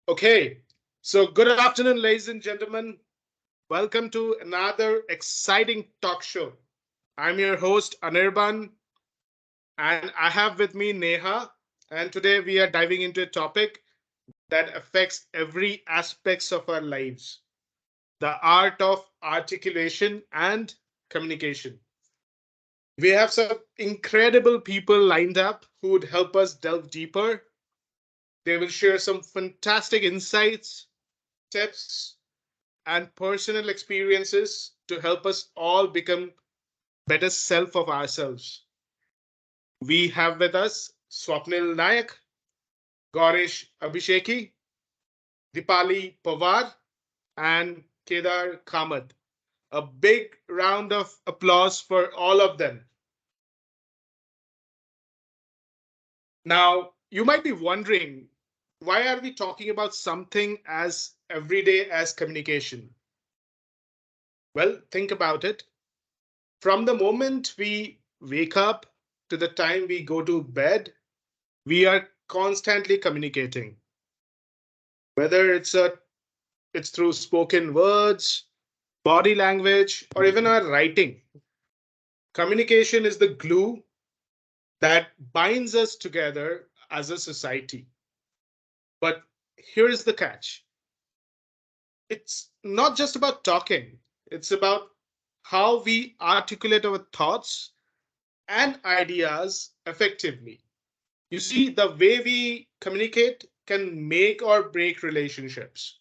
Okay, so good afternoon, ladies and gentlemen. Welcome to another exciting talk show. I'm your host, Anirban, and I have with me Neha. And today we are diving into a topic that affects every aspects of our lives, the art of articulation and communication. We have some incredible people lined up who would help us delve deeper. They will share some fantastic insights, tips, and personal experiences to help us all become better self of ourselves. We have with us Swapnil Nayak, Gaurish Abhisheki, Dipali Pawar, and Kedar Kamath. A big round of applause for all of them. Now, you might be wondering, why are we talking about something as everyday as communication? Well, think about it. From the moment we wake up to the time we go to bed, we are constantly communicating. Whether it's through spoken words, body language, or even our writing. Communication is the glue that binds us together as a society. But here's the catch. It's not just about talking. It's about how we articulate our thoughts and ideas effectively. You see, the way we communicate can make or break relationships,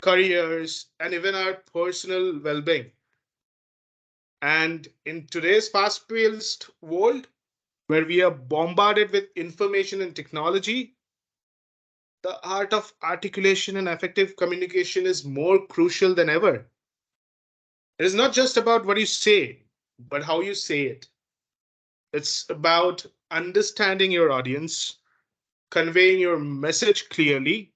careers, and even our personal well being. And in today's fast paced world, where we are bombarded with information and technology, the art of articulation and effective communication is more crucial than ever. It is not just about what you say, but how you say it. It's about understanding your audience, conveying your message clearly,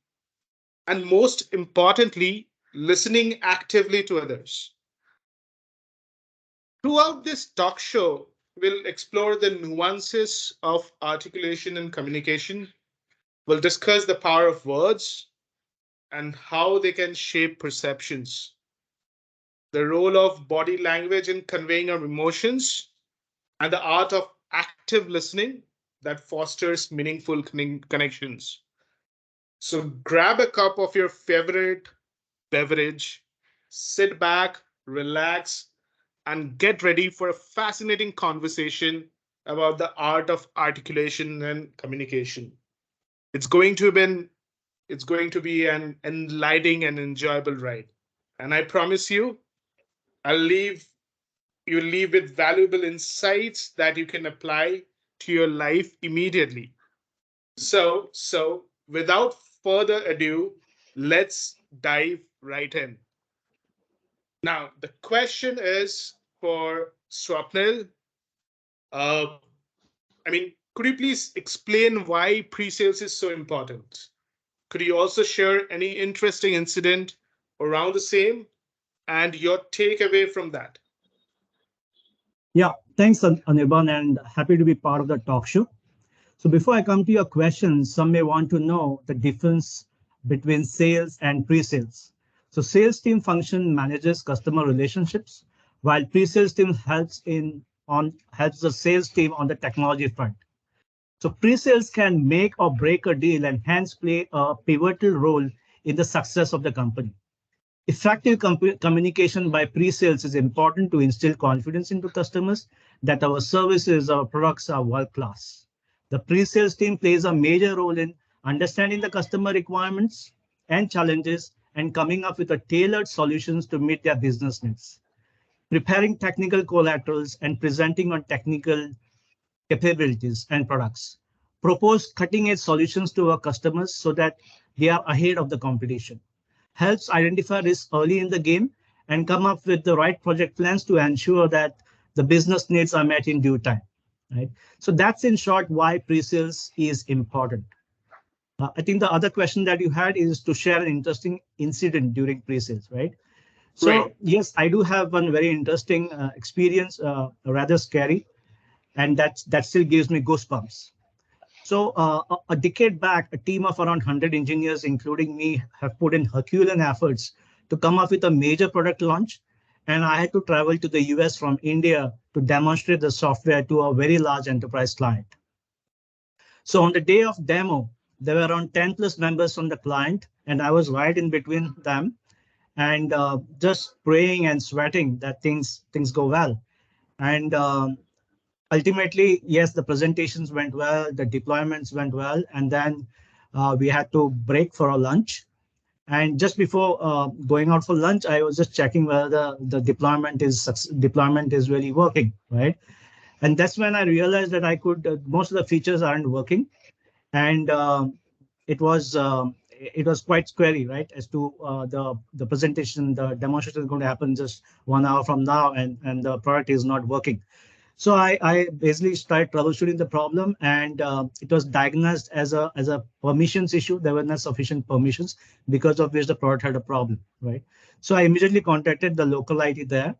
and most importantly, listening actively to others. Throughout this talk show, we'll explore the nuances of articulation and communication. We'll discuss the power of words and how they can shape perceptions, the role of body language in conveying our emotions, and the art of active listening that fosters meaningful connections. So grab a cup of your favorite beverage, sit back, relax, and get ready for a fascinating conversation about the art of articulation and communication. It's going to be it's going to be an enlightening and enjoyable ride. And I promise you, I'll leave you'll leave with valuable insights that you can apply to your life immediately. So without further ado, let's dive right in. Now, the question is for Swapnil. Uh, could you please explain why pre-sales is so important? Could you also share any interesting incident around the same and your takeaway from that? Yeah, thanks, Anirban, and happy to be part of the talk show. So before I come to your questions, some may want to know the difference between sales and pre-sales. So sales team function manages customer relationships, while pre-sales team helps the sales team on the technology front. So pre-sales can make or break a deal and hence play a pivotal role in the success of the company. Effective communication by pre-sales is important to instill confidence into customers that our services, our products are world class. The pre-sales team plays a major role in understanding the customer requirements and challenges and coming up with a tailored solutions to meet their business needs. Preparing technical collaterals and presenting on technical capabilities and products. Propose cutting edge solutions to our customers so that they are ahead of the competition. Helps identify risks early in the game and come up with the right project plans to ensure that the business needs are met in due time. Right. So that's in short why pre-sales is important. I think the other question that you had is to share an interesting incident during pre-sales, right? So Right. yes, I do have one very interesting experience, rather scary, and that still gives me goosebumps. So a decade back, a team of around 100 engineers, including me, have put in Herculean efforts to come up with a major product launch. And I had to travel to the US from India to demonstrate the software to a very large enterprise client. So on the day of demo, there were around 10 plus members from the client, and I was right in between them and just praying and sweating that things go well. And ultimately, yes, the presentations went well, the deployments went well, and then we had to break for a lunch. And just before going out for lunch, I was just checking whether the deployment is really working, right? And that's when I realized that I could most of the features aren't working, and it was quite scary, right? As to the presentation, the demonstration is going to happen just 1 hour from now, and the product is not working. So I basically started troubleshooting the problem, and it was diagnosed as a permissions issue. There were not sufficient permissions, because of which the product had a problem, right? So I immediately contacted the local IT there,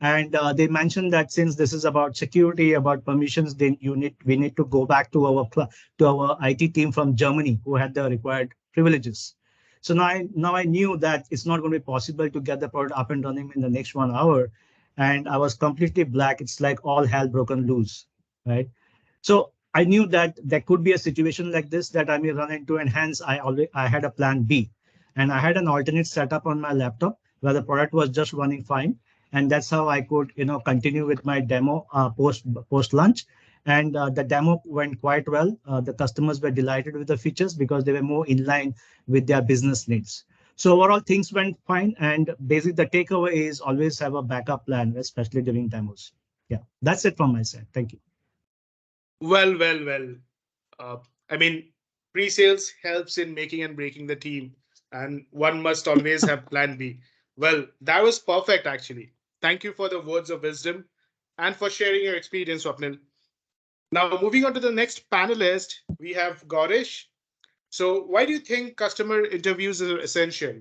and they mentioned that since this is about security, about permissions, then we need to go back to our IT team from Germany who had the required privileges. So now I knew that it's not going to be possible to get the product up and running in the next 1 hour, and I was completely black. It's like all hell broken loose, right? So I knew that there could be a situation like this that I may run into, and hence I had a plan B, and I had an alternate setup on my laptop where the product was just running fine, and that's how I could continue with my demo post lunch. And the demo went quite well. The customers were delighted with the features because they were more in line with their business needs. So overall, things went fine. And basically, the takeaway is always have a backup plan, especially during demos. Yeah, that's it from my side. Thank you. Well. Uh, I mean, pre-sales helps in making and breaking the team, and one must always have plan B. Well, that was perfect, actually. Thank you for the words of wisdom and for sharing your experience, Swapnil. Now, moving on to the next panelist, we have Gaurish. So, why do you think customer interviews are essential?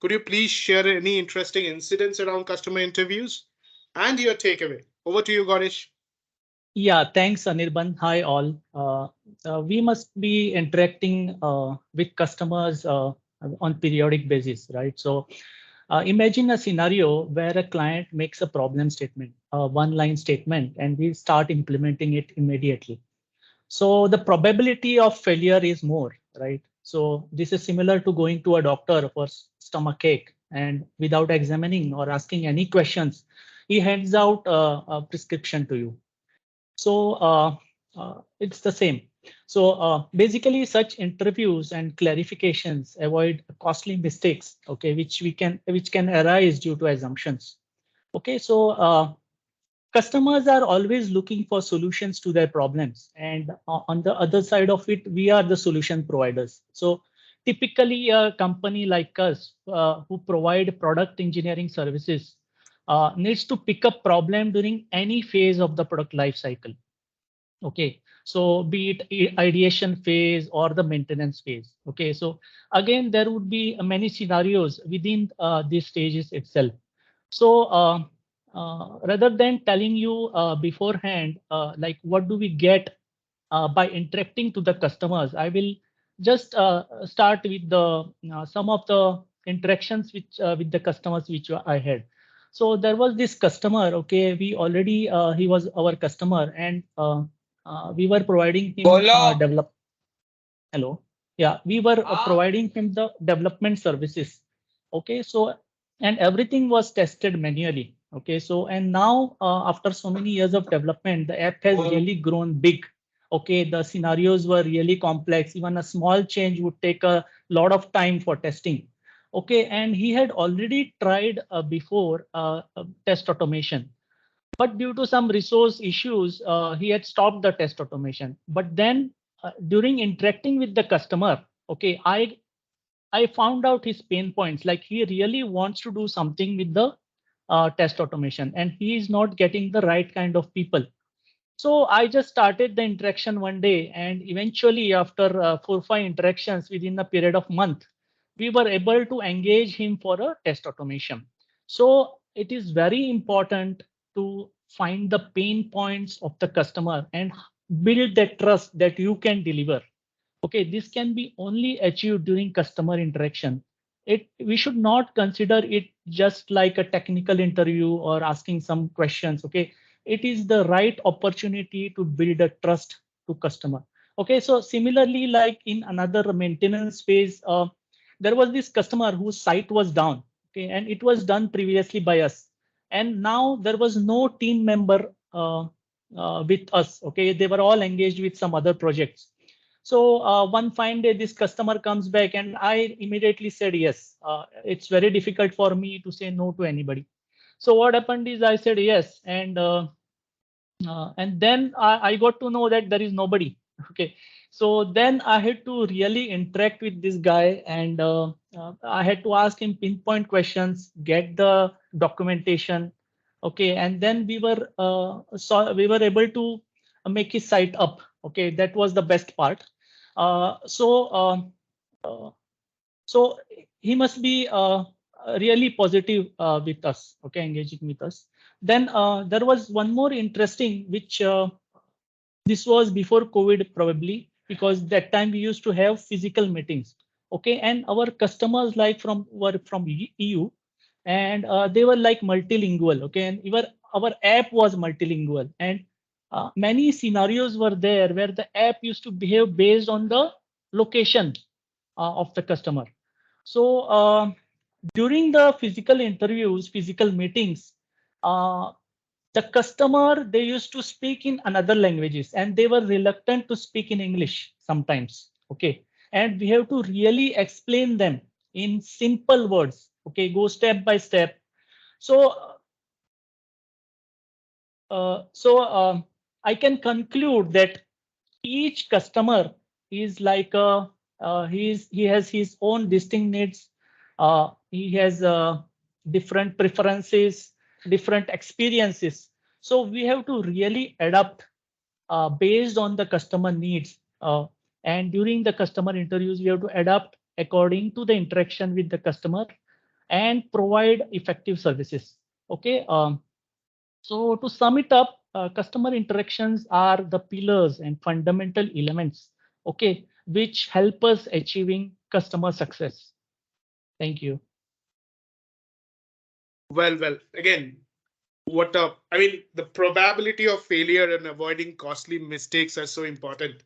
Could you please share any interesting incidents around customer interviews and your takeaway? Over to you, Gaurish. Yeah, thanks, Anirban. Hi, all. We must be interacting with customers on periodic basis, right? So imagine a scenario where a client makes a problem statement, a one-line statement, and we start implementing it immediately. So the probability of failure is more, right? So this is similar to going to a doctor for stomach ache, and without examining or asking any questions, he hands out a prescription to you. So it's the same. So basically, such interviews and clarifications avoid costly mistakes, okay, which can arise due to assumptions. Okay, so customers are always looking for solutions to their problems, and on the other side of it, we are the solution providers. So typically, a company like us who provide product engineering services needs to pick up problem during any phase of the product life cycle. Okay, so be it ideation phase or the maintenance phase. Okay, so again, there would be many scenarios within these stages itself. So rather than telling you beforehand, like what do we get by interacting to the customers, I will just start with the some of the interactions which with the customers which I had. So there was this customer. Okay, we already he was our customer, and we were providing him develop. Hello. Yeah, we were providing him the development services. Okay, so and everything was tested manually. Okay, so and now after so many years of development, the app has really grown big. Okay, the scenarios were really complex. Even a small change would take a lot of time for testing. Okay, and he had already tried before test automation, but due to some resource issues, he had stopped the test automation. But then during interacting with the customer, okay, I found out his pain points. Like he really wants to do something with the test automation, and he is not getting the right kind of people. So I just started the interaction one day, and eventually, after 4 or 5 interactions within a period of month, we were able to engage him for a test automation. So it is very important to find the pain points of the customer and build that trust that you can deliver. Okay, this can be only achieved during customer interaction. We should not consider it just like a technical interview or asking some questions. Okay, it is the right opportunity to build a trust to customer. Okay, so similarly, like in another maintenance phase, there was this customer whose site was down. Okay, and it was done previously by us, and now there was no team member with us. Okay, they were all engaged with some other projects. So one fine day, this customer comes back, and I immediately said yes. It's very difficult for me to say no to anybody. So what happened is I said yes, and then I got to know that there is nobody. Okay, so then I had to really interact with this guy, and I had to ask him pinpoint questions, get the documentation. Okay, and then we were able to make his site up. Okay, that was the best part. Uh, so um, uh, so he must be really positive with us. Okay, engaging with us. Then there was one more interesting, which this was before COVID probably, because that time we used to have physical meetings. Okay, and our customers like were from EU, and they were like multilingual. Okay, and even our app was multilingual, and many scenarios were there where the app used to behave based on the location of the customer. So during the physical interviews, physical meetings, uh, the customer, they used to speak in another languages, and they were reluctant to speak in English sometimes. Okay, and we have to really explain them in simple words. Okay, go step by step. So I can conclude that each customer is like he has his own distinct needs. He has different preferences, different experiences. So we have to really adapt based on the customer needs. And during the customer interviews, we have to adapt according to the interaction with the customer and provide effective services. Okay. So to sum it up, customer interactions are the pillars and fundamental elements, okay, which help us achieving customer success. Thank you. Well, again, I mean, the probability of failure and avoiding costly mistakes are so important.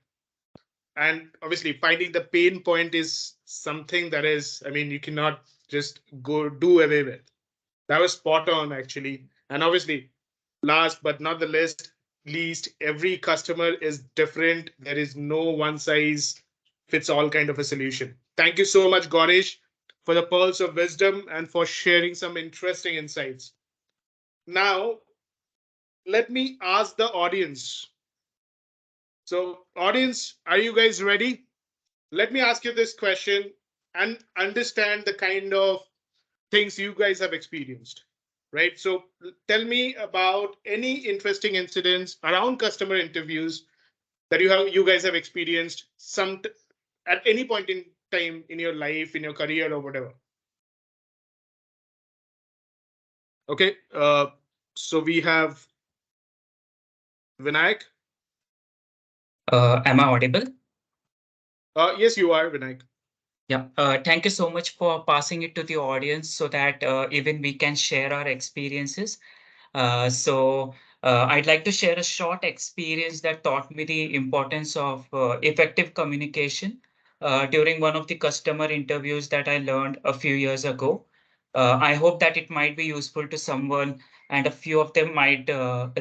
And obviously, finding the pain point is something that is, I mean, you cannot just go do away with. That was spot on, actually. And obviously, last but not the least, every customer is different. There is no one size fits all kind of a solution. Thank you so much, Ganesh, for the pearls of wisdom and for sharing some interesting insights. Now, let me ask the audience. So, audience, are you guys ready? Let me ask you this question and understand the kind of things you guys have experienced, right? So tell me about any interesting incidents around customer interviews that you guys have experienced at any point in time in your life, in your career, or whatever. Okay, so we have Vinayak. Am I audible? Yes, you are, Vinayak. Yeah. Thank you so much for passing it to the audience so that even we can share our experiences. I'd like to share a short experience that taught me the importance of effective communication during one of the customer interviews that I learned a few years ago. I hope that it might be useful to someone and a few of them might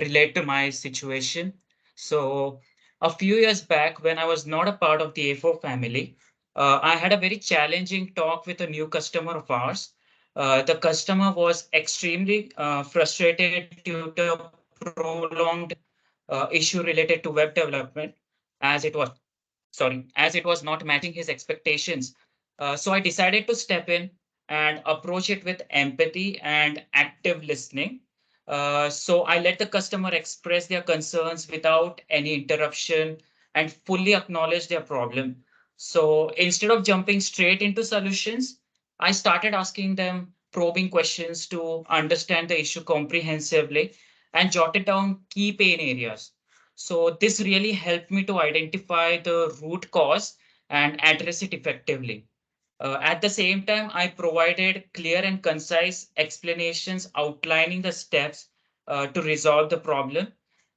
relate to my situation. So a few years back, when I was not a part of the AFour family, I had a very challenging talk with a new customer of ours. The customer was extremely frustrated due to a prolonged issue related to web development, as it was as it was not matching his expectations. So I decided to step in and approach it with empathy and active listening. So I let the customer express their concerns without any interruption and fully acknowledge their problem. So instead of jumping straight into solutions, I started asking them probing questions to understand the issue comprehensively and jotted down key pain areas. So this really helped me to identify the root cause and address it effectively. At the same time, I provided clear and concise explanations outlining the steps to resolve the problem.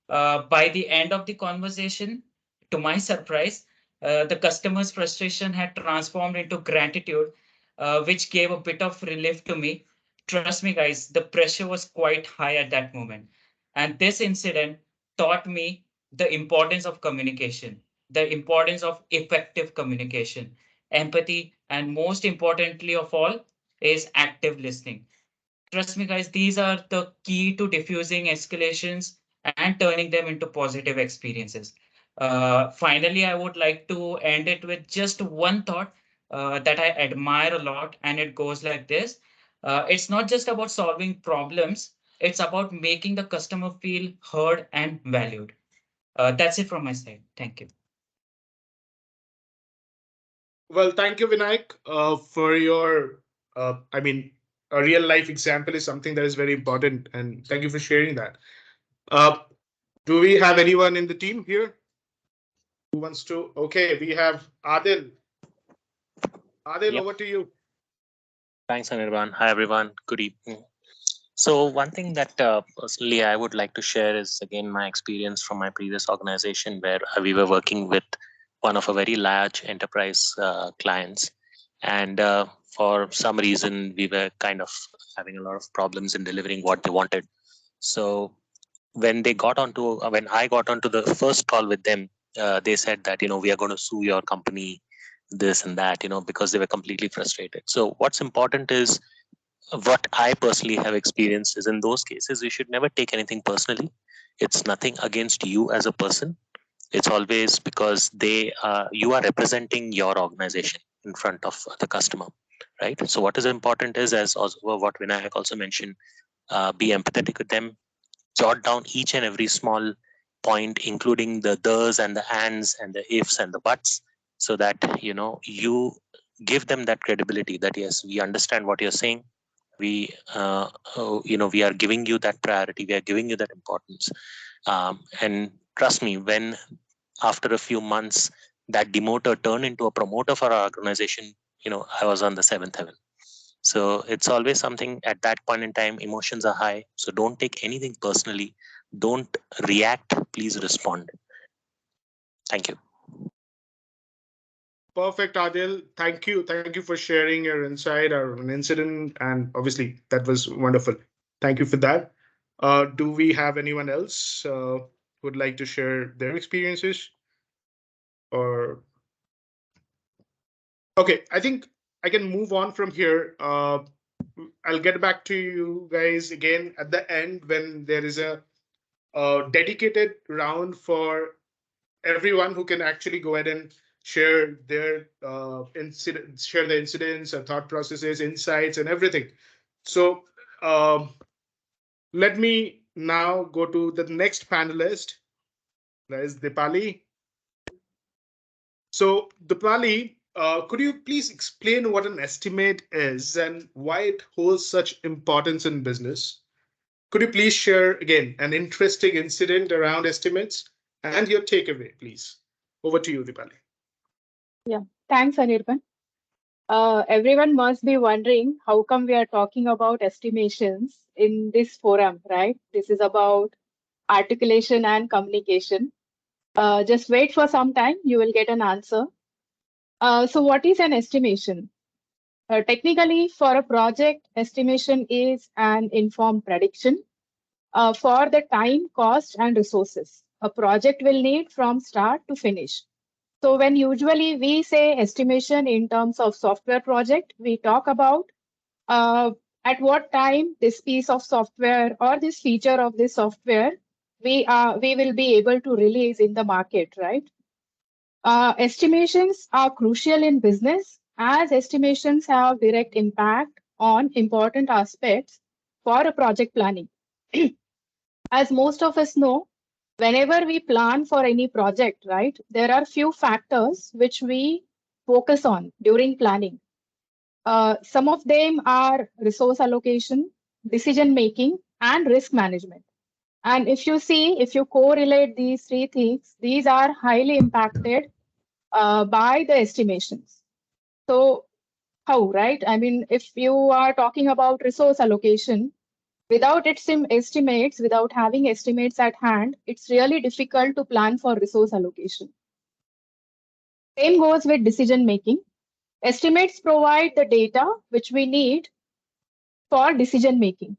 By the end of the conversation, to my surprise, the customer's frustration had transformed into gratitude, which gave a bit of relief to me. Trust me, guys, the pressure was quite high at that moment. And this incident taught me the importance of communication, the importance of effective communication, empathy, and most importantly of all, is active listening. Trust me, guys, these are the key to diffusing escalations and turning them into positive experiences. Finally, I would like to end it with just one thought that I admire a lot, and it goes like this. It's not just about solving problems, it's about making the customer feel heard and valued. That's it from my side. Thank you. Well, thank you, Vinayak, for your. I mean, a real life example is something that is very important, and thank you for sharing that. Uh, do we have anyone in the team here who wants to? Okay, we have Adil. Adil, Yep. over to you. Thanks, Anirban. Hi, everyone. Good evening. So, one thing that personally I would like to share is again my experience from my previous organization where we were working with one of a very large enterprise clients. And for some reason, we were kind of having a lot of problems in delivering what they wanted. So, when I got onto the first call with them, they said that, we are going to sue your company, this and that, because they were completely frustrated. So, what's important is what I personally have experienced is in those cases, you should never take anything personally. It's nothing against you as a person. It's always because you are representing your organization in front of the customer, right? So what is important is, as also what Vinayak also mentioned, be empathetic with them, jot down each and every small point, including the the's and the ands and the ifs and the buts, so that you give them that credibility that yes, we understand what you're saying. We are giving you that priority, we are giving you that importance, and trust me, when after a few months that demoter turned into a promoter for our organization, I was on the seventh heaven. So it's always something at that point in time, emotions are high, so don't take anything personally, don't react, please respond. Thank you. Perfect, Adil. Thank you. Thank you for sharing your insight or an incident. And obviously, that was wonderful. Thank you for that. Do we have anyone else who would like to share their experiences? Or okay, I think I can move on from here. I'll get back to you guys again at the end when there is a dedicated round for everyone who can actually go ahead and share their share the incidents, thought processes, insights, and everything. So let me now go to the next panelist. That is Dipali. So Dipali, could you please explain what an estimate is and why it holds such importance in business? Could you please share again an interesting incident around estimates and your takeaway, please? Over to you, Dipali. Yeah, thanks, Anirban. Everyone must be wondering how come we are talking about estimations in this forum, right? This is about articulation and communication. Just wait for some time, you will get an answer. So what is an estimation? Technically, for a project, estimation is an informed prediction for the time, cost, and resources a project will need from start to finish. So when usually we say estimation in terms of software project, we talk about uh, at what time this piece of software or this feature of this software we will be able to release in the market, right? Estimations are crucial in business as estimations have direct impact on important aspects for a project planning. As most of us know, whenever we plan for any project, right, there are few factors which we focus on during planning. Some of them are resource allocation, decision making, and risk management. And if you see, if you correlate these three things, these are highly impacted by the estimations. So how, right? I mean, if you are talking about resource allocation, without estimates, without having estimates at hand, it's really difficult to plan for resource allocation. Same goes with decision making. Estimates provide the data which we need for decision making.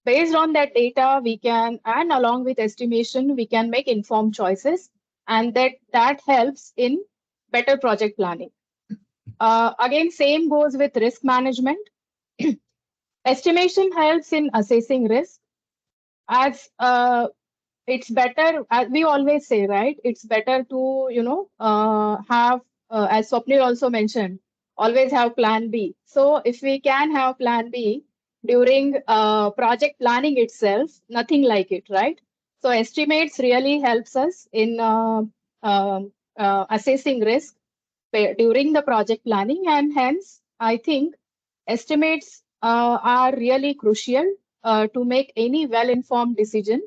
Based on that data, we can, and along with estimation, we can make informed choices, and that helps in better project planning. Again, same goes with risk management. Estimation helps in assessing risk. As it's better, as we always say, right? It's better to have, as Swapnil also mentioned, always have plan B. So if we can have plan B during project planning itself, nothing like it, right? So estimates really helps us in assessing risk during the project planning, and hence I think estimates are really crucial to make any well-informed decision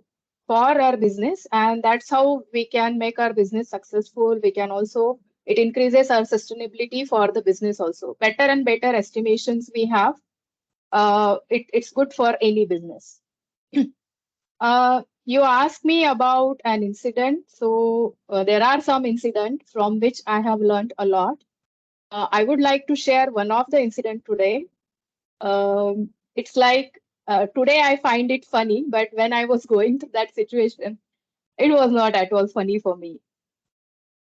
for our business, and that's how we can make our business successful. We can also, it increases our sustainability for the business also. Better and better estimations we have, it's good for any business. You asked me about an incident. So there are some incidents from which I have learned a lot. I would like to share one of the incident today. It's like today I find it funny, but when I was going through that situation, it was not at all funny for me.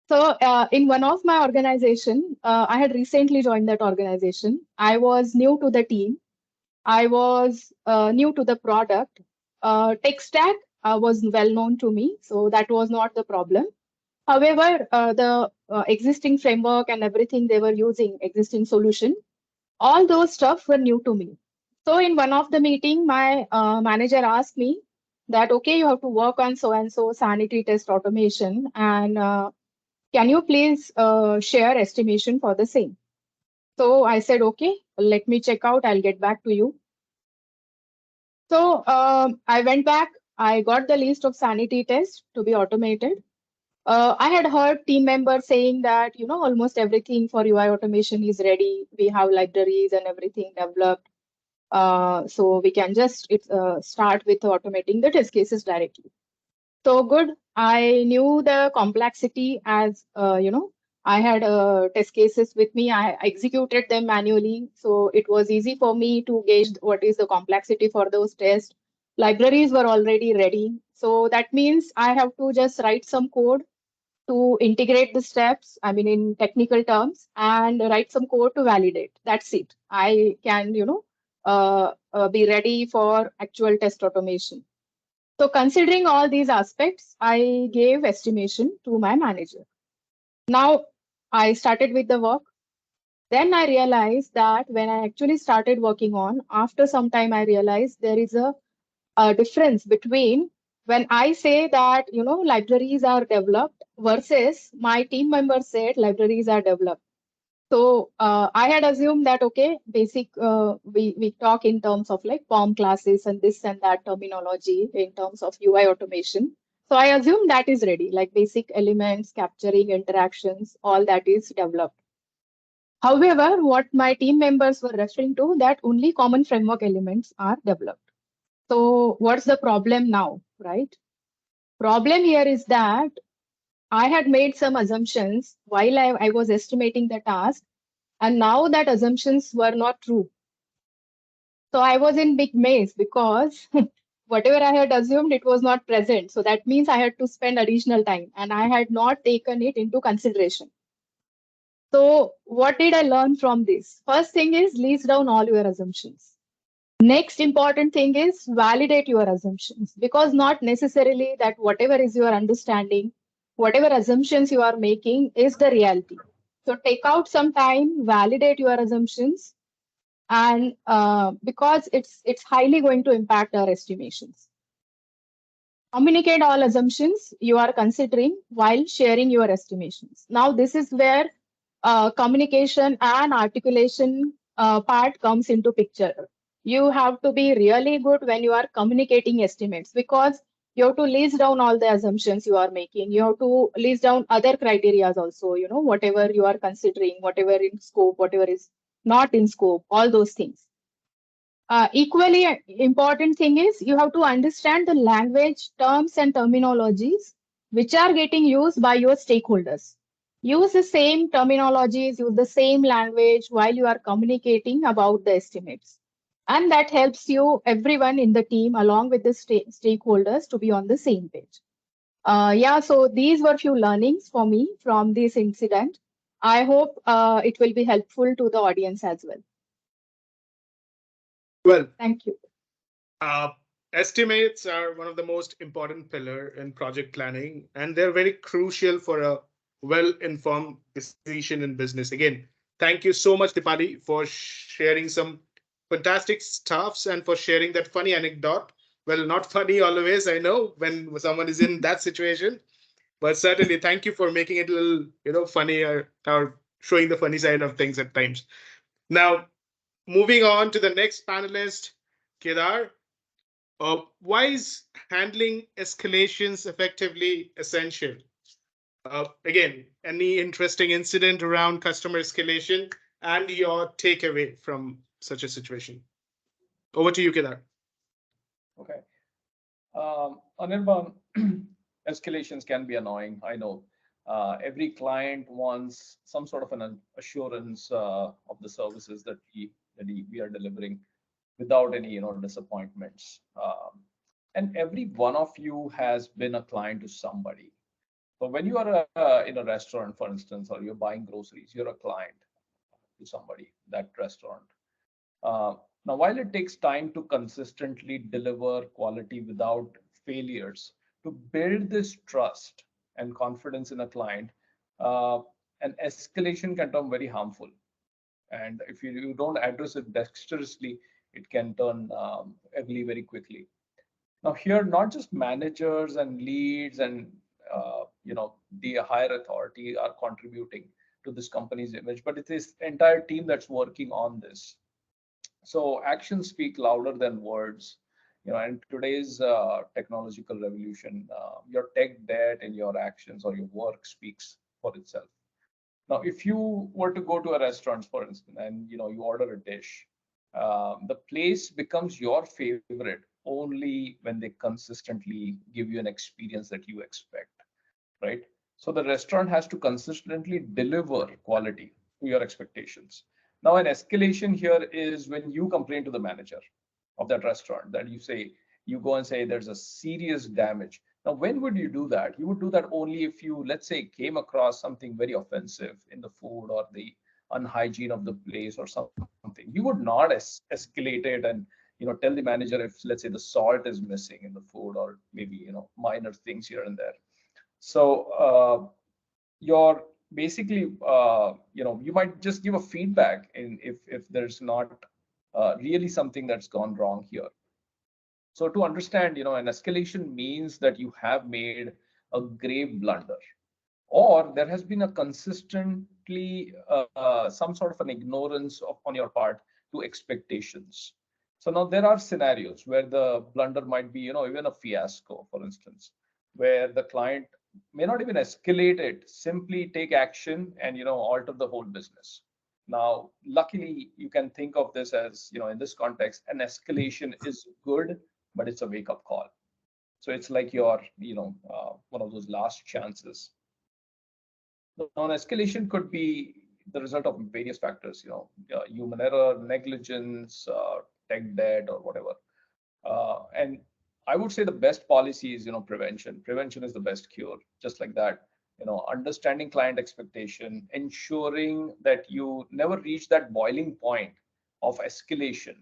So in one of my organization, I had recently joined that organization. I was new to the team. I was new to the product. Tech stack was well known to me, so that was not the problem. However, the existing framework and everything they were using, existing solution, all those stuff were new to me. So in one of the meeting, my manager asked me that, okay, you have to work on so and so sanity test automation, and can you please share estimation for the same? So I said, okay, let me check out. I'll get back to you. So I went back. I got the list of sanity tests to be automated. I had heard team members saying that, almost everything for UI automation is ready. We have libraries and everything developed. So we can just start with automating the test cases directly. So good. I knew the complexity as, I had test cases with me. I executed them manually. So it was easy for me to gauge what is the complexity for those tests. Libraries were already ready. So that means I have to just write some code to integrate the steps, I mean, in technical terms, and write some code to validate. That's it. I can, be ready for actual test automation. So considering all these aspects, I gave estimation to my manager. Now I started with the work. Then I realized that when I actually started working on, after some time, I realized there is a difference between when I say that, libraries are developed versus my team members said libraries are developed. So I had assumed that, okay, basic, we talk in terms of like POM classes and this and that terminology in terms of UI automation. So I assume that is ready, like basic elements, capturing interactions, all that is developed. However, what my team members were referring to, that only common framework elements are developed. So what's the problem now, right? Problem here is that I had made some assumptions while I was estimating the task, and now that assumptions were not true. So I was in big maze because whatever I had assumed, it was not present. So that means I had to spend additional time, and I had not taken it into consideration. So what did I learn from this? First thing is list down all your assumptions. Next important thing is validate your assumptions, because not necessarily that whatever is your understanding, whatever assumptions you are making is the reality. So take out some time, validate your assumptions, and because it's highly going to impact our estimations. Communicate all assumptions you are considering while sharing your estimations. Now this is where communication and articulation part comes into picture. You have to be really good when you are communicating estimates, because You have to list down all the assumptions you are making. You have to list down other criteria also, whatever you are considering, whatever in scope, whatever is not in scope, all those things. Equally important thing is you have to understand the language, terms, and terminologies which are getting used by your stakeholders. Use the same terminologies, use the same language while you are communicating about the estimates. And that helps you, everyone in the team, along with the stakeholders, to be on the same page. Yeah, so these were few learnings for me from this incident. I hope it will be helpful to the audience as well. Well, thank you. Estimates are one of the most important pillar in project planning, and they're very crucial for a well-informed decision in business. Again, thank you so much, Dipali, for sharing some fantastic stuffs and for sharing that funny anecdote. Well, not funny always, I know, when someone is in that situation, but certainly thank you for making it a little, funnier or showing the funny side of things at times. Now, moving on to the next panelist, Kedar. Why is handling escalations effectively essential? Again, any interesting incident around customer escalation and your takeaway from such a situation? Over to you, Kedar. Okay. Anirban, escalations can be annoying. I know. Every client wants some sort of an assurance of the services that we are delivering without any disappointments. And every one of you has been a client to somebody. So when you are in a restaurant, for instance, or you're buying groceries, you're a client to somebody, that restaurant. Now, while it takes time to consistently deliver quality without failures, to build this trust and confidence in a client, an escalation can turn very harmful. And if you don't address it dexterously, it can turn ugly very quickly. Now, here, not just managers and leads and the higher authority are contributing to this company's image, but it is the entire team that's working on this. So actions speak louder than words. In today's technological revolution, your tech debt and your actions or your work speaks for itself. Now, if you were to go to a restaurant, for instance, and you order a dish, the place becomes your favorite only when they consistently give you an experience that you expect, right? So the restaurant has to consistently deliver quality to your expectations. Now, an escalation here is when you complain to the manager of that restaurant, that you go and say there's a serious damage. Now, when would you do that? You would do that only if you, let's say, came across something very offensive in the food or the unhygiene of the place or something. You would not escalate it and tell the manager if, let's say, the salt is missing in the food or maybe minor things here and there. So you're basically you might just give a feedback if there's not really something that's gone wrong here. So to understand, an escalation means that you have made a grave blunder, or there has been a consistently some sort of an ignorance on your part to expectations. So now there are scenarios where the blunder might be, even a fiasco, for instance, where the client may not even escalate it, simply take action and alter the whole business. Now, luckily, you can think of this as, in this context, an escalation is good, but it's a wake-up call. So it's like your, one of those last chances. Now, an escalation could be the result of various factors, human error, negligence, tech debt, or whatever. And I would say the best policy is, prevention. Prevention is the best cure, just like that. Understanding client expectation, ensuring that you never reach that boiling point of escalation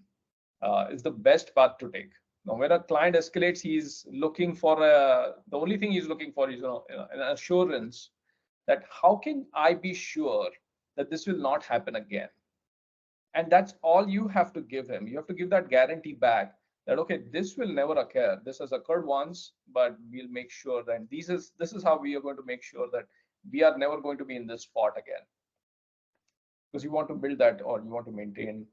is the best path to take. Now, when a client escalates, he's looking for the only thing he's looking for is an assurance that how can I be sure that this will not happen again? And that's all you have to give him. You have to give that guarantee back that, okay, this will never occur. This has occurred once, but we'll make sure that this is how we are going to make sure that we are never going to be in this spot again. Because you want to build that, or you want to maintain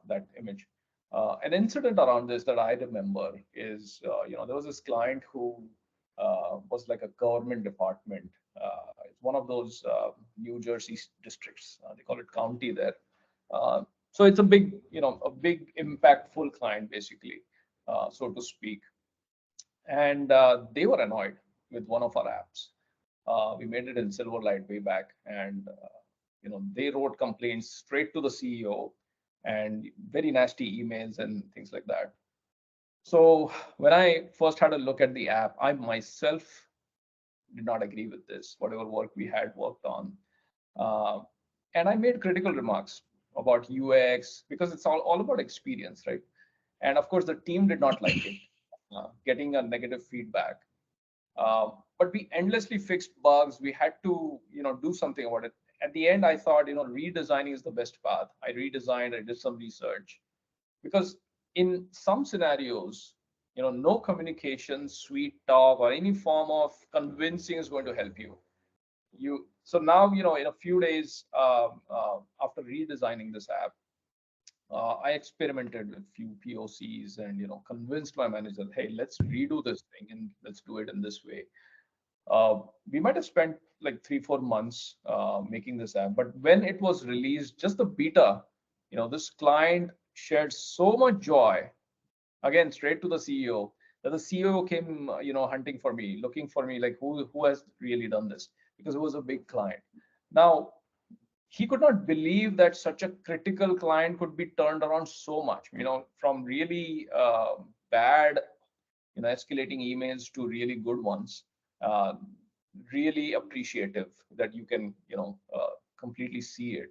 that image. An incident around this that I remember is, there was this client who was like a government department. It's one of those New Jersey districts. They call it county there. So it's a big, a big impactful client, basically, so to speak. And they were annoyed with one of our apps. We made it in Silverlight way back, and they wrote complaints straight to the CEO and very nasty emails and things like that. So when I first had a look at the app, I myself did not agree with this, whatever work we had worked on. And I made critical remarks about UX because it's all about experience, right? And of course, the team did not like it, getting a negative feedback. But we endlessly fixed bugs. We had to, do something about it. At the end, I thought, redesigning is the best path. I redesigned, I did some research, because in some scenarios, no communication, sweet talk, or any form of convincing is going to help you. So now, in a few days after redesigning this app, I experimented with few POCs and convinced my manager, hey, let's redo this thing and let's do it in this way. We might have spent like 3-4 months making this app, but when it was released, just the beta, this client shared so much joy, again straight to the CEO, that the CEO came, hunting for me, looking for me, like who has really done this, because it was a big client. Now, he could not believe that such a critical client could be turned around so much, from really bad, escalating emails to really good ones. Really appreciative that you can, completely see it.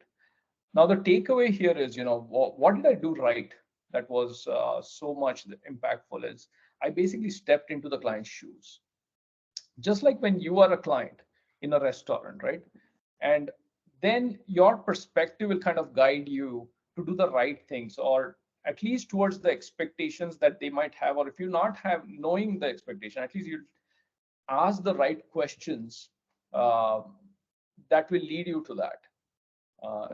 Now, the takeaway here is, what did I do right that was so much impactful is I basically stepped into the client's shoes. Just like when you are a client in a restaurant, right? And then your perspective will kind of guide you to do the right things, or at least towards the expectations that they might have, or if you not have knowing the expectation, at least you ask the right questions that will lead you to that,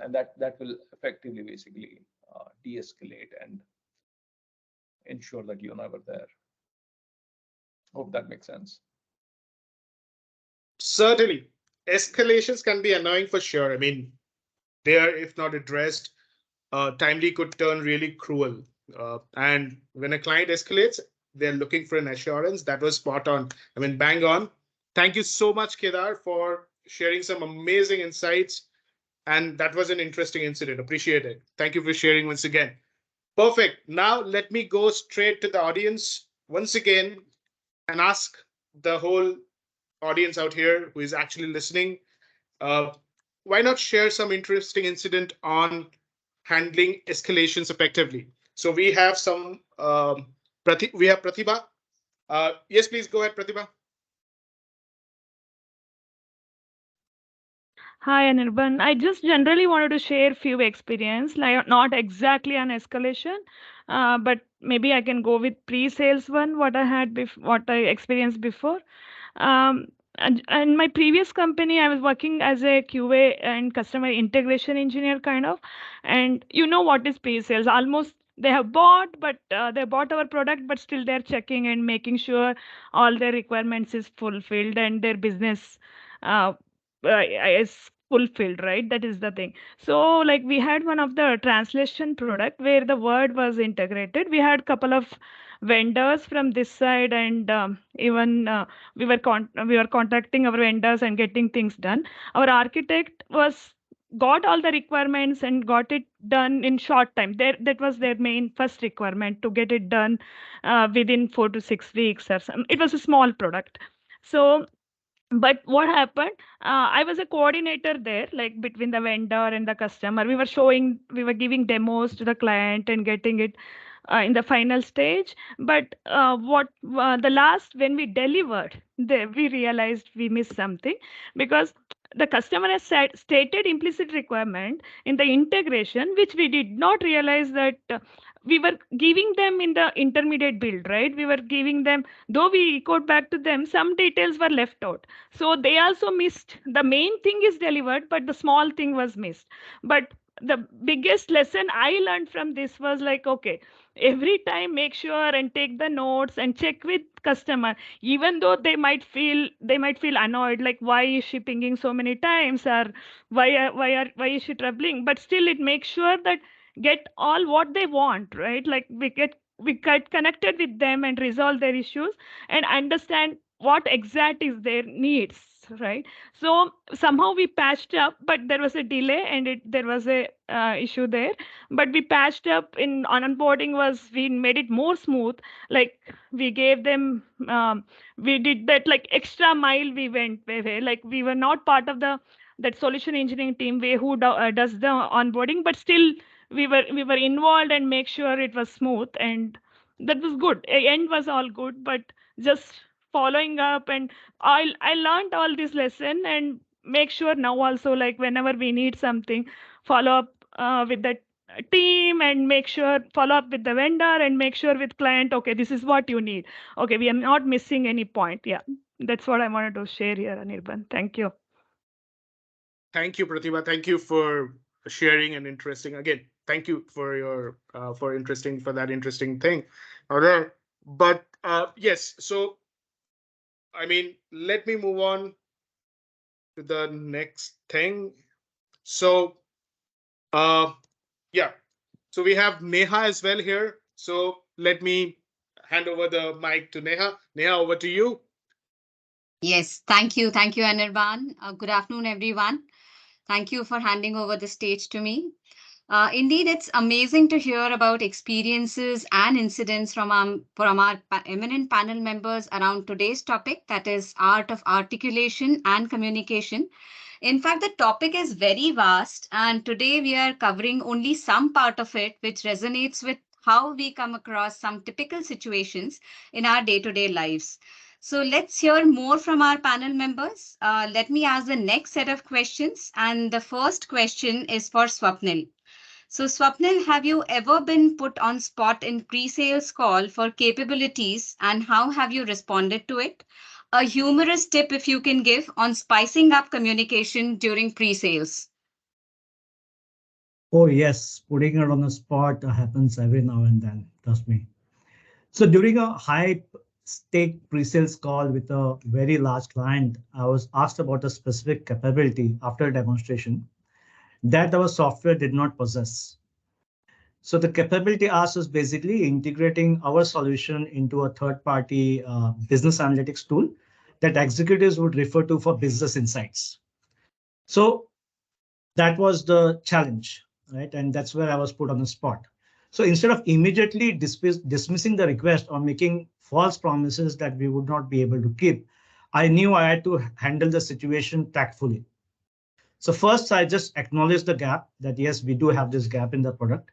and that will effectively basically de-escalate and ensure that you're never there. Hope that makes sense. Certainly, escalations can be annoying for sure. I mean, they are, if not addressed, timely could turn really cruel. And when a client escalates, they're looking for an assurance. That was spot on. I mean, bang on. Thank you so much, Kedar, for sharing some amazing insights. And that was an interesting incident. Appreciate it. Thank you for sharing once again. Perfect. Now, let me go straight to the audience once again and ask the whole audience out here who is actually listening, uh, why not share some interesting incident on handling escalations effectively? So we have some, we have Pratibha. Yes, please go ahead, Pratibha. Hi, Anirban. I just generally wanted to share few experience, like not exactly an escalation, but maybe I can go with pre-sales one, what I had what I experienced before. And my previous company, I was working as a QA and customer integration engineer kind of, and you know what is pre-sales? Almost they have bought, but they bought our product, but still they're checking and making sure all their requirements is fulfilled and their business uh, is fulfilled, right? That is the thing. So like we had one of the translation product where the word was integrated. We had couple of vendors from this side, and even we were contacting our vendors and getting things done. Our architect was got all the requirements and got it done in short time. That was their main first requirement, to get it done within 4 to 6 weeks or something. It was a small product. So but what happened, I was a coordinator there, like between the vendor and the customer. We were giving demos to the client and getting it in the final stage. But what the last when we delivered, we realized we missed something, because the customer has stated implicit requirement in the integration, which we did not realize that we were giving them in the intermediate build, right? We were giving them, though we echoed back to them, some details were left out. So they also missed. The main thing is delivered, but the small thing was missed. But the biggest lesson I learned from this was like, okay, every time make sure and take the notes and check with customer, even though they might feel annoyed, like why is she pinging so many times, or why is she troubling, but still it makes sure that get all what they want, right? Like we get connected with them and resolve their issues and understand what exact is their needs, right? So somehow we patched up, but there was a delay and there was a issue there, but we patched up in onboarding. We made it more smooth. Like we gave them we did that like extra mile. We went like we were not part of that solution engineering team who does the onboarding, but still we were involved and make sure it was smooth, and that was good. End was all good, but just following up, and I learned all this lesson and make sure now also, like whenever we need something, follow up with that team and make sure follow up with the vendor and make sure with client, okay, this is what you need, okay, we are not missing any point. Yeah, that's what I wanted to share here, Anirban. Thank you. Thank you, Pratibha. Thank you for sharing and interesting. Again, thank you for your for that interesting thing. Alright, but yes. So, I mean, let me move on to the next thing. So, yeah. So we have Neha as well here. So let me hand over the mic to Neha. Neha, over to you. Yes, thank you. Thank you, Anirban. Good afternoon, everyone. Thank you for handing over the stage to me. Indeed, it's amazing to hear about experiences and incidents from our eminent panel members around today's topic, that is art of articulation and communication. In fact, the topic is very vast, and today we are covering only some part of it, which resonates with how we come across some typical situations in our day-to-day lives. So let's hear more from our panel members. Let me ask the next set of questions. And the first question is for Swapnil. So Swapnil, have you ever been put on spot in pre-sales call for capabilities, and how have you responded to it? A humorous tip if you can give on spicing up communication during pre-sales. Oh, yes, putting it on the spot happens every now and then, trust me. So during a high stake pre-sales call with a very large client, I was asked about a specific capability after a demonstration that our software did not possess. So the capability asked is basically integrating our solution into a third-party business analytics tool that executives would refer to for business insights. So that was the challenge, right? And that's where I was put on the spot. So instead of immediately dismissing the request or making false promises that we would not be able to keep, I knew I had to handle the situation tactfully. So first, I just acknowledged the gap, that yes, we do have this gap in the product,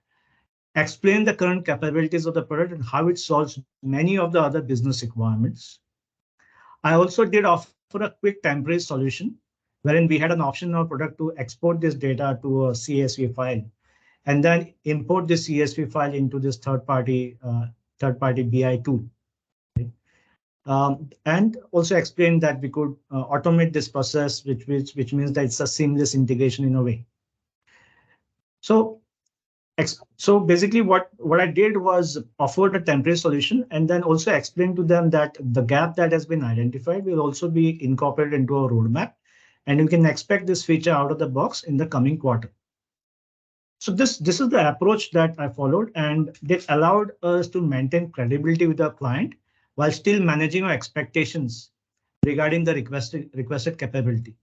explain the current capabilities of the product and how it solves many of the other business requirements. I also did offer a quick temporary solution wherein we had an option in our product to export this data to a CSV file and then import this CSV file into this third-party BI tool. Right? And also explain that we could automate this process, which means that it's a seamless integration in a way. So basically what I did was offered a temporary solution and then also explain to them that the gap that has been identified will also be incorporated into our roadmap. And you can expect this feature out of the box in the coming quarter. So this is the approach that I followed, and it allowed us to maintain credibility with our client while still managing our expectations regarding the requested capability.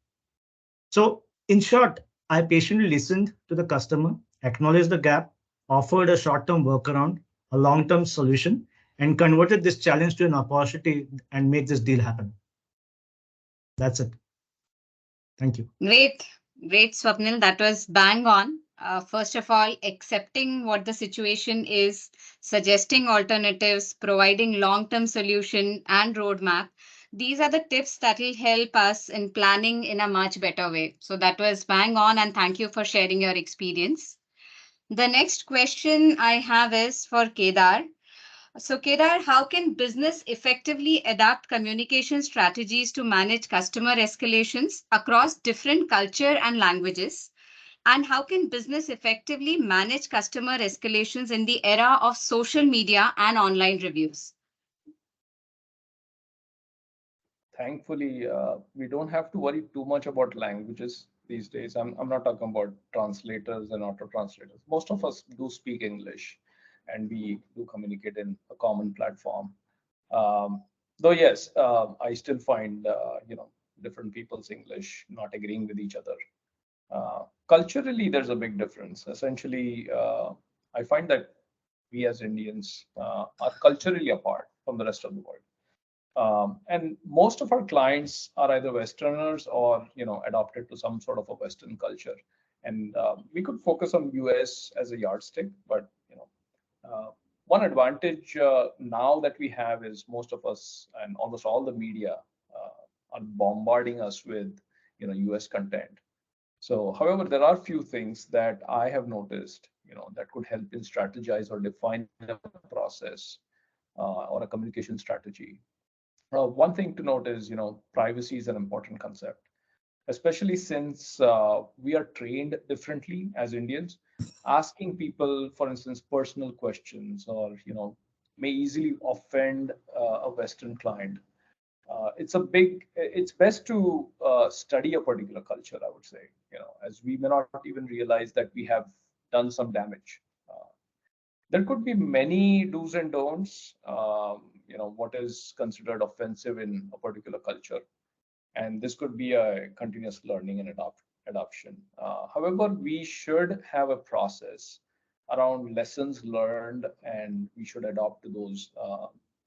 So in short, I patiently listened to the customer, acknowledged the gap, offered a short-term workaround, a long-term solution, and converted this challenge to an opportunity and made this deal happen. That's it. Thank you. Great, Swapnil. That was bang on. First of all, accepting what the situation is, suggesting alternatives, providing long-term solution and roadmap. These are the tips that will help us in planning in a much better way. So that was bang on, and thank you for sharing your experience. The next question I have is for Kedar. So, Kedar, how can business effectively adapt communication strategies to manage customer escalations across different culture and languages? And how can business effectively manage customer escalations in the era of social media and online reviews? Thankfully, we don't have to worry too much about languages these days. I'm not talking about translators and auto translators. Most of us do speak English and we do communicate in a common platform. Though, yes, I still find, different people's English not agreeing with each other. Culturally, there's a big difference. Essentially, I find that we as Indians are culturally apart from the rest of the world. And most of our clients are either Westerners or adopted to some sort of a Western culture. And we could focus on US as a yardstick, but one advantage now that we have is most of us and almost all the media are bombarding us with US content. So, however, there are few things that I have noticed, that could help in strategize or define a process or a communication strategy. One thing to note is, privacy is an important concept, especially since we are trained differently as Indians. Asking people, for instance, personal questions or, may easily offend a Western client. It's best to study a particular culture, I would say, as we may not even realize that we have done some damage. There could be many do's and don'ts, what is considered offensive in a particular culture. And this could be a continuous learning and adoption. However, we should have a process around lessons learned, and we should adopt to those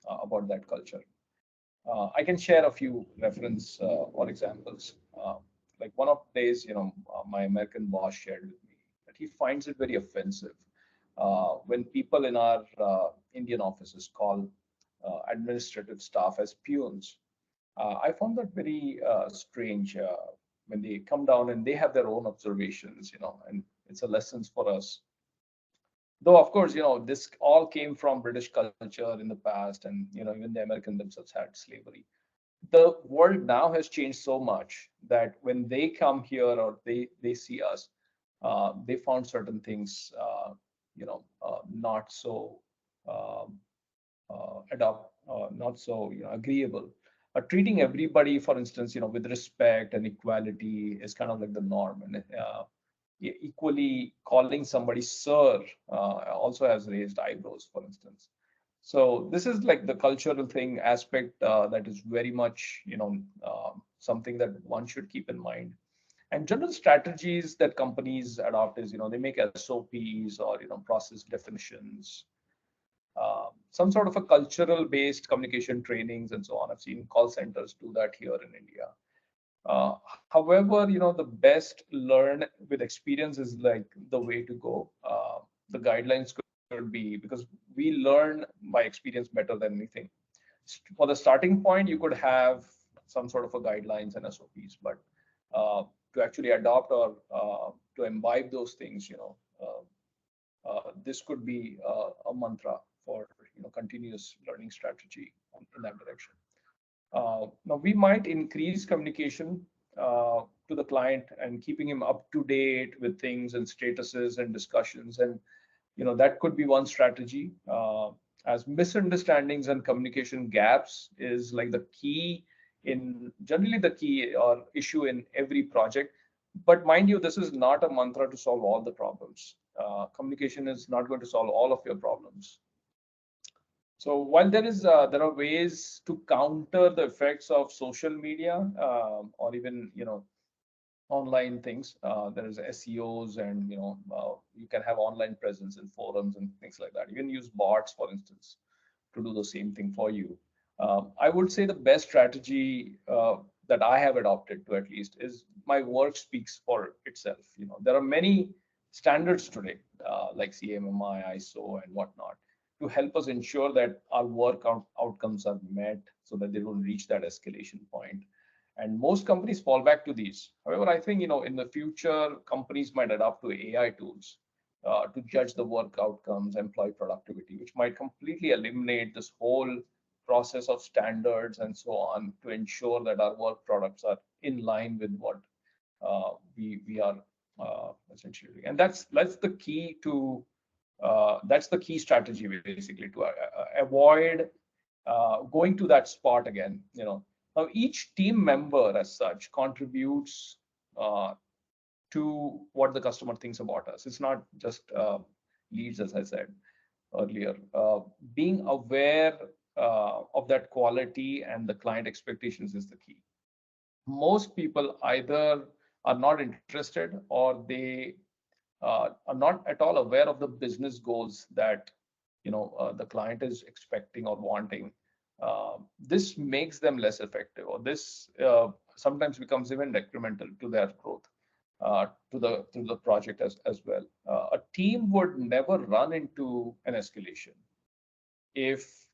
about that culture. I can share a few reference or examples. Like one of the days, my American boss shared with me that he finds it very offensive when people in our Indian offices call administrative staff as peons. I found that very strange when they come down and they have their own observations, and it's a lessons for us. Though, of course, this all came from British culture in the past, and even the American themselves had slavery. The world now has changed so much that when they come here or they see us, they found certain things, not so um, not so agreeable. Treating everybody, for instance, with respect and equality is kind of like the norm, and equally calling somebody sir also has raised eyebrows, for instance. So this is like the cultural thing aspect that is very much something that one should keep in mind. And general strategies that companies adopt is they make SOPs or process definitions, some sort of a cultural based communication trainings and so on. I've seen call centers do that here in India. However, the best learn with experience is like the way to go. The guidelines could be, because we learn by experience better than anything. For the starting point, you could have some sort of a guidelines and SOPs, but to actually adopt or to imbibe those things, this could be a mantra for continuous learning strategy in that direction. Now we might increase communication to the client and keeping him up to date with things and statuses and discussions, and that could be one strategy. As misunderstandings and communication gaps is like the key in generally the key or issue in every project. But mind you, this is not a mantra to solve all the problems. Communication is not going to solve all of your problems. So while there are ways to counter the effects of social media or even online things, there is SEOs, and you can have online presence in forums and things like that. You can use bots, for instance, to do the same thing for you. I would say the best strategy that I have adopted to at least is my work speaks for itself. There are many standards today like CMMI, ISO, and whatnot to help us ensure that our work outcomes are met so that they don't reach that escalation point. And most companies fall back to these. However, I think in the future companies might adopt to AI tools to judge the work outcomes, employee productivity, which might completely eliminate this whole process of standards and so on to ensure that our work products are in line with what we are essentially doing. And that's the key to that's the key strategy basically to avoid going to that spot again. Now each team member as such contributes to what the customer thinks about us. It's not just leads, as I said earlier. Being aware of that quality and the client expectations is the key. Most people either are not interested or they are not at all aware of the business goals that the client is expecting or wanting. This makes them less effective, or this sometimes becomes even detrimental to their growth, to the project as well. A team would never run into an escalation if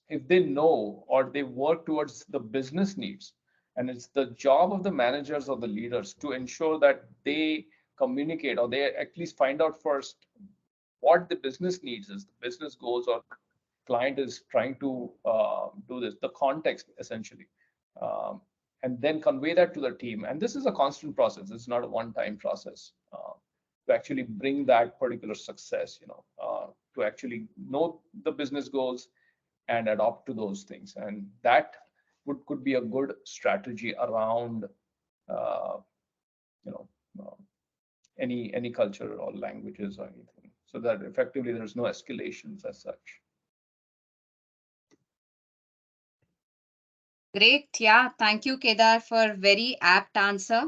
if they know or they work towards the business needs. And it's the job of the managers or the leaders to ensure that they communicate, or they at least find out first what the business needs is, the business goals, or client is trying to do this, the context essentially, and then convey that to the team. And this is a constant process. It's not a one-time process to actually bring that particular success, to actually know the business goals and adopt to those things. And that could be a good strategy around you know any culture or languages or anything, so that effectively there's no escalations as such. Great. Yeah. Thank you, Kedar, for very apt answer.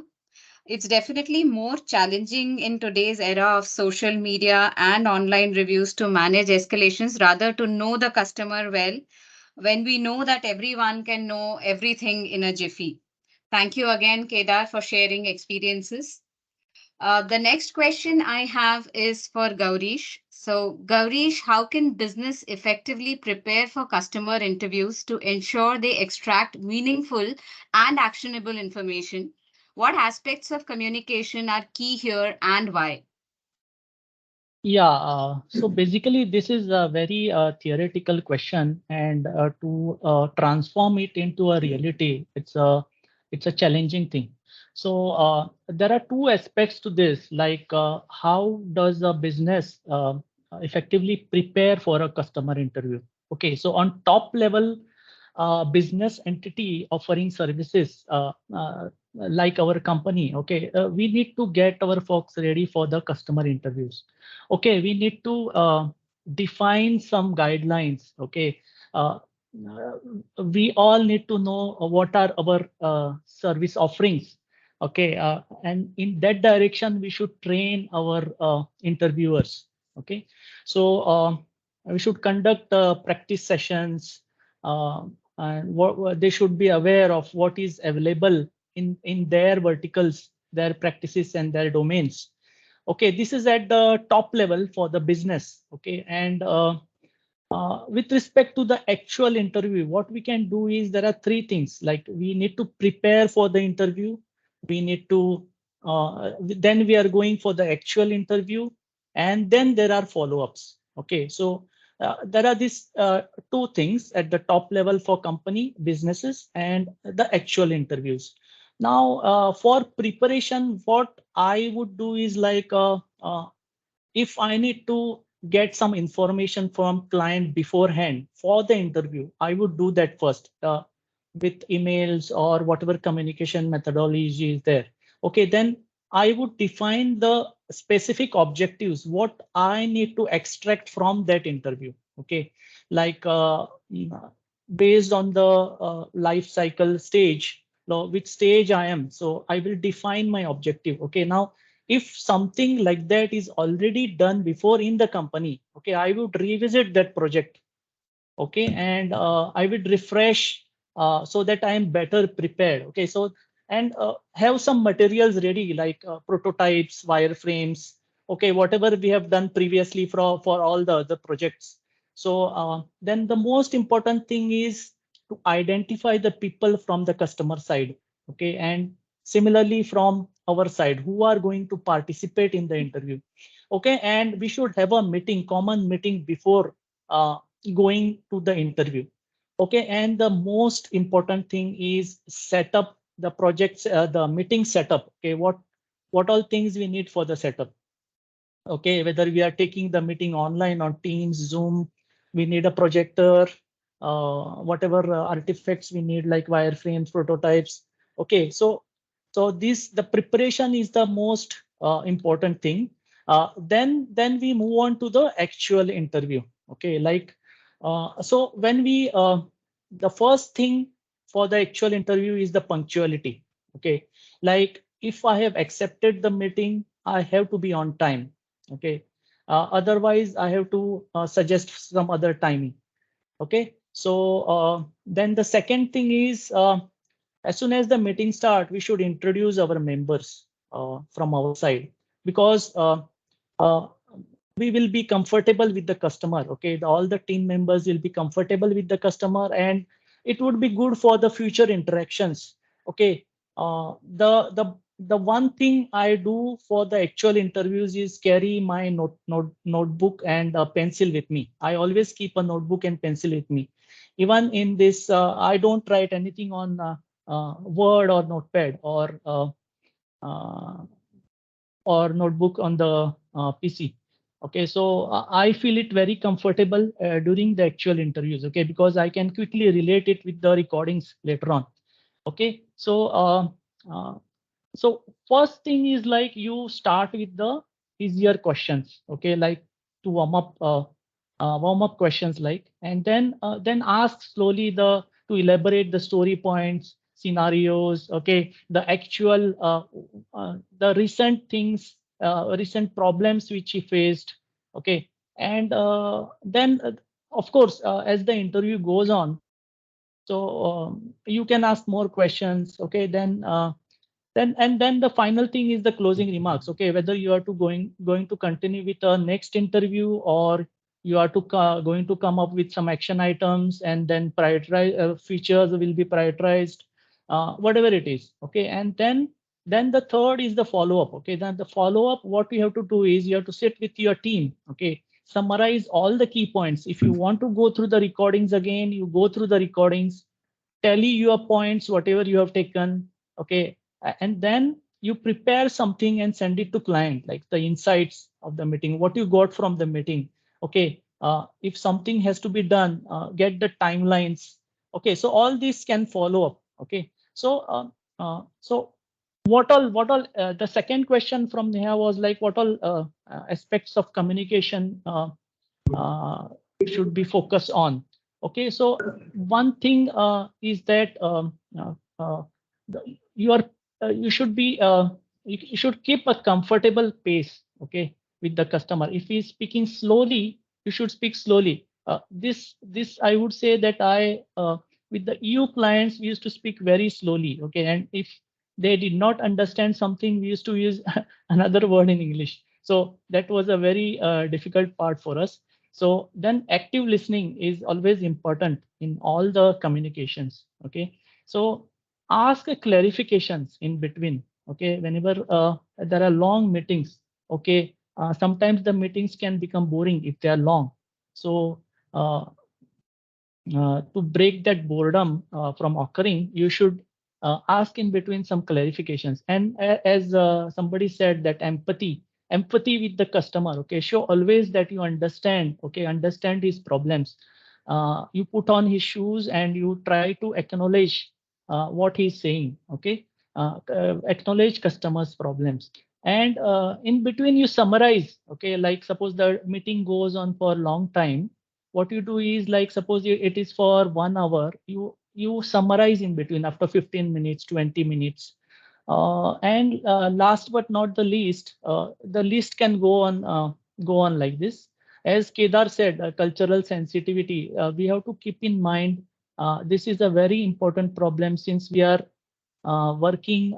It's definitely more challenging in today's era of social media and online reviews to manage escalations, rather to know the customer well, when we know that everyone can know everything in a jiffy. Thank you again, Kedar, for sharing experiences. The next question I have is for Gaurish. So, Gaurish, how can business effectively prepare for customer interviews to ensure they extract meaningful and actionable information? What aspects of communication are key here and why? Yeah, so basically this is a very theoretical question, and to transform it into a reality, it's a challenging thing. So there are two aspects to this, like how does a business effectively prepare for a customer interview? Okay, so on top level, business entity offering services like our company, okay, we need to get our folks ready for the customer interviews. Okay, we need to define some guidelines. Okay, we all need to know what are our service offerings. Okay, and in that direction we should train our interviewers. Okay, so we should conduct practice sessions, and what they should be aware of what is available in their verticals, their practices and their domains. Okay, this is at the top level for the business. Okay, and with respect to the actual interview, what we can do is there are three things. Like, we need to prepare for the interview, we need to then we are going for the actual interview, and then there are follow-ups. Okay, so there are these two things at the top level for company businesses and the actual interviews. Now, for preparation, what I would do is like, if I need to get some information from client beforehand for the interview, I would do that first with emails or whatever communication methodology is there. Okay, then I would define the specific objectives, what I need to extract from that interview. Okay, like based on the life cycle stage, which stage I am. So I will define my objective. Okay, now if something like that is already done before in the company, okay, I would revisit that project. Okay, and I would refresh so that I am better prepared. Okay, so and have some materials ready, like prototypes, wireframes. Okay, whatever we have done previously for all the other projects. So then the most important thing is to identify the people from the customer side. Okay, and similarly from our side who are going to participate in the interview. Okay, and we should have a meeting, common meeting before going to the interview. Okay, and the most important thing is set up the projects, the meeting setup. Okay, what all things we need for the setup. Okay, whether we are taking the meeting online on Teams, Zoom, we need a projector, whatever artifacts we need like wireframes, prototypes. Okay, so this, the preparation is the most important thing. Then we move on to the actual interview. Okay, like so when we the first thing for the actual interview is the punctuality. Okay, like if I have accepted the meeting, I have to be on time. Okay, otherwise I have to suggest some other timing. Okay, so then the second thing is as soon as the meeting start, we should introduce our members from our side, because uh, we will be comfortable with the customer. Okay, all the team members will be comfortable with the customer, and it would be good for the future interactions. Okay, the one thing I do for the actual interviews is carry my notebook and a pencil with me. I always keep a notebook and pencil with me. Even in this, I don't write anything on Word or Notepad uh, or notebook on the PC. Okay, so I feel it very comfortable during the actual interviews. Okay, because I can quickly relate it with the recordings later on. Okay, uh, so first thing is like you start with the easier questions. Okay, like to warm up questions, like, and then ask slowly to elaborate the story points, scenarios. Okay, the actual the recent things, recent problems which he faced. Okay, and then of course as the interview goes on, so you can ask more questions. Okay, then the final thing is the closing remarks. Okay, whether you are to going to continue with the next interview, or you are to going to come up with some action items, and then prioritize features will be prioritized, whatever it is. Okay, and then the third is the follow up. Okay, then the follow up, what you have to do is you have to sit with your team. Okay, summarize all the key points. If you want to go through the recordings again, you go through the recordings, tally your points, whatever you have taken. Okay, and then you prepare something and send it to client, like the insights of the meeting, what you got from the meeting. Okay, if something has to be done, get the timelines. Okay, so all this can follow up. Okay, so what all the second question from Neha was like, what all aspects of communication uh, should be focused on. Okay, so one thing is that you are you should be you should keep a comfortable pace. Okay, with the customer. If he's speaking slowly, you should speak slowly. This I would say that I with the EU clients, we used to speak very slowly. Okay, and if they did not understand something, we used to use another word in English. So that was a very difficult part for us. So then active listening is always important in all the communications. Okay, so ask clarifications in between. Okay, whenever there are long meetings. Okay, sometimes the meetings can become boring if they are long. So uh, to break that boredom from occurring, you should ask in between some clarifications. And as somebody said, that empathy with the customer. Okay, show always that you understand. Okay, understand his problems. You put on his shoes and you try to acknowledge what he's saying. Okay, acknowledge customers' problems. And in between, you summarize. Okay, like suppose the meeting goes on for a long time, what you do is, like suppose it is for 1 hour, you summarize in between after 15 minutes, 20 minutes. And last but not the least, the list can go on like this. As Kedar said, cultural sensitivity, we have to keep in mind. This is a very important problem, since we are working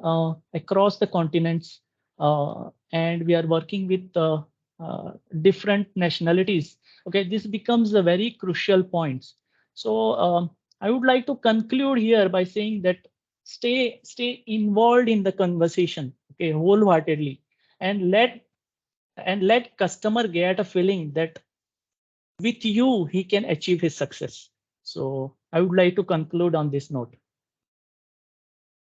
across the continents, and we are working with different nationalities. Okay, this becomes a very crucial point. So I would like to conclude here by saying that stay involved in the conversation. okay, wholeheartedly, and let customer get a feeling that with you he can achieve his success. So I would like to conclude on this note.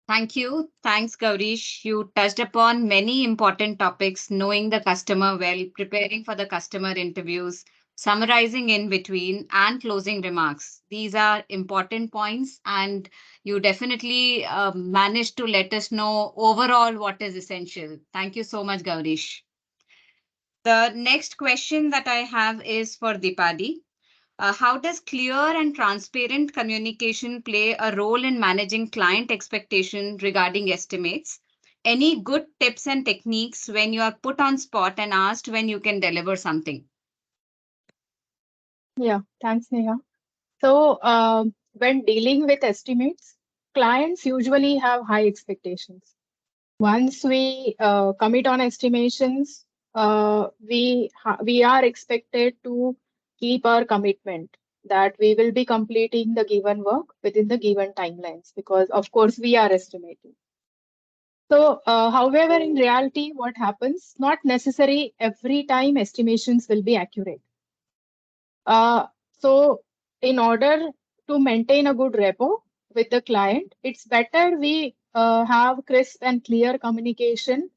Thank you. Thanks, Gaurish. You touched upon many important topics: knowing the customer well, preparing for the customer interviews, summarizing in between, and closing remarks. These are important points, and you definitely managed to let us know overall what is essential. Thank you so much, Gaurish. The next question that I have is for Dipali. How does clear and transparent communication play a role in managing client expectation regarding estimates? Any good tips and techniques when you are put on spot and asked when you can deliver something? Yeah, thanks, Neha. So, when dealing with estimates, clients usually have high expectations. Once we commit on estimations, we are expected to keep our commitment that we will be completing the given work within the given timelines, because of course we are estimating. So, however, in reality, what happens? Not necessary every time estimations will be accurate. So, in order to maintain a good rapport with the client, it's better we have crisp and clear communication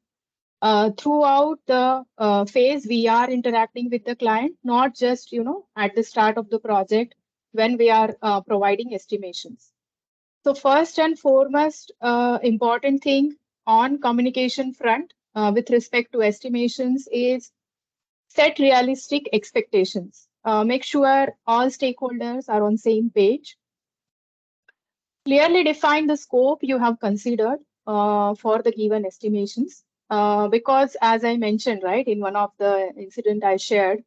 throughout the phase we are interacting with the client, not just at the start of the project when we are providing estimations. So first and foremost, important thing on communication front with respect to estimations is set realistic expectations. Make sure all stakeholders are on same page. Clearly define the scope you have considered for the given estimations. Because as I mentioned, right, in one of the incident I shared,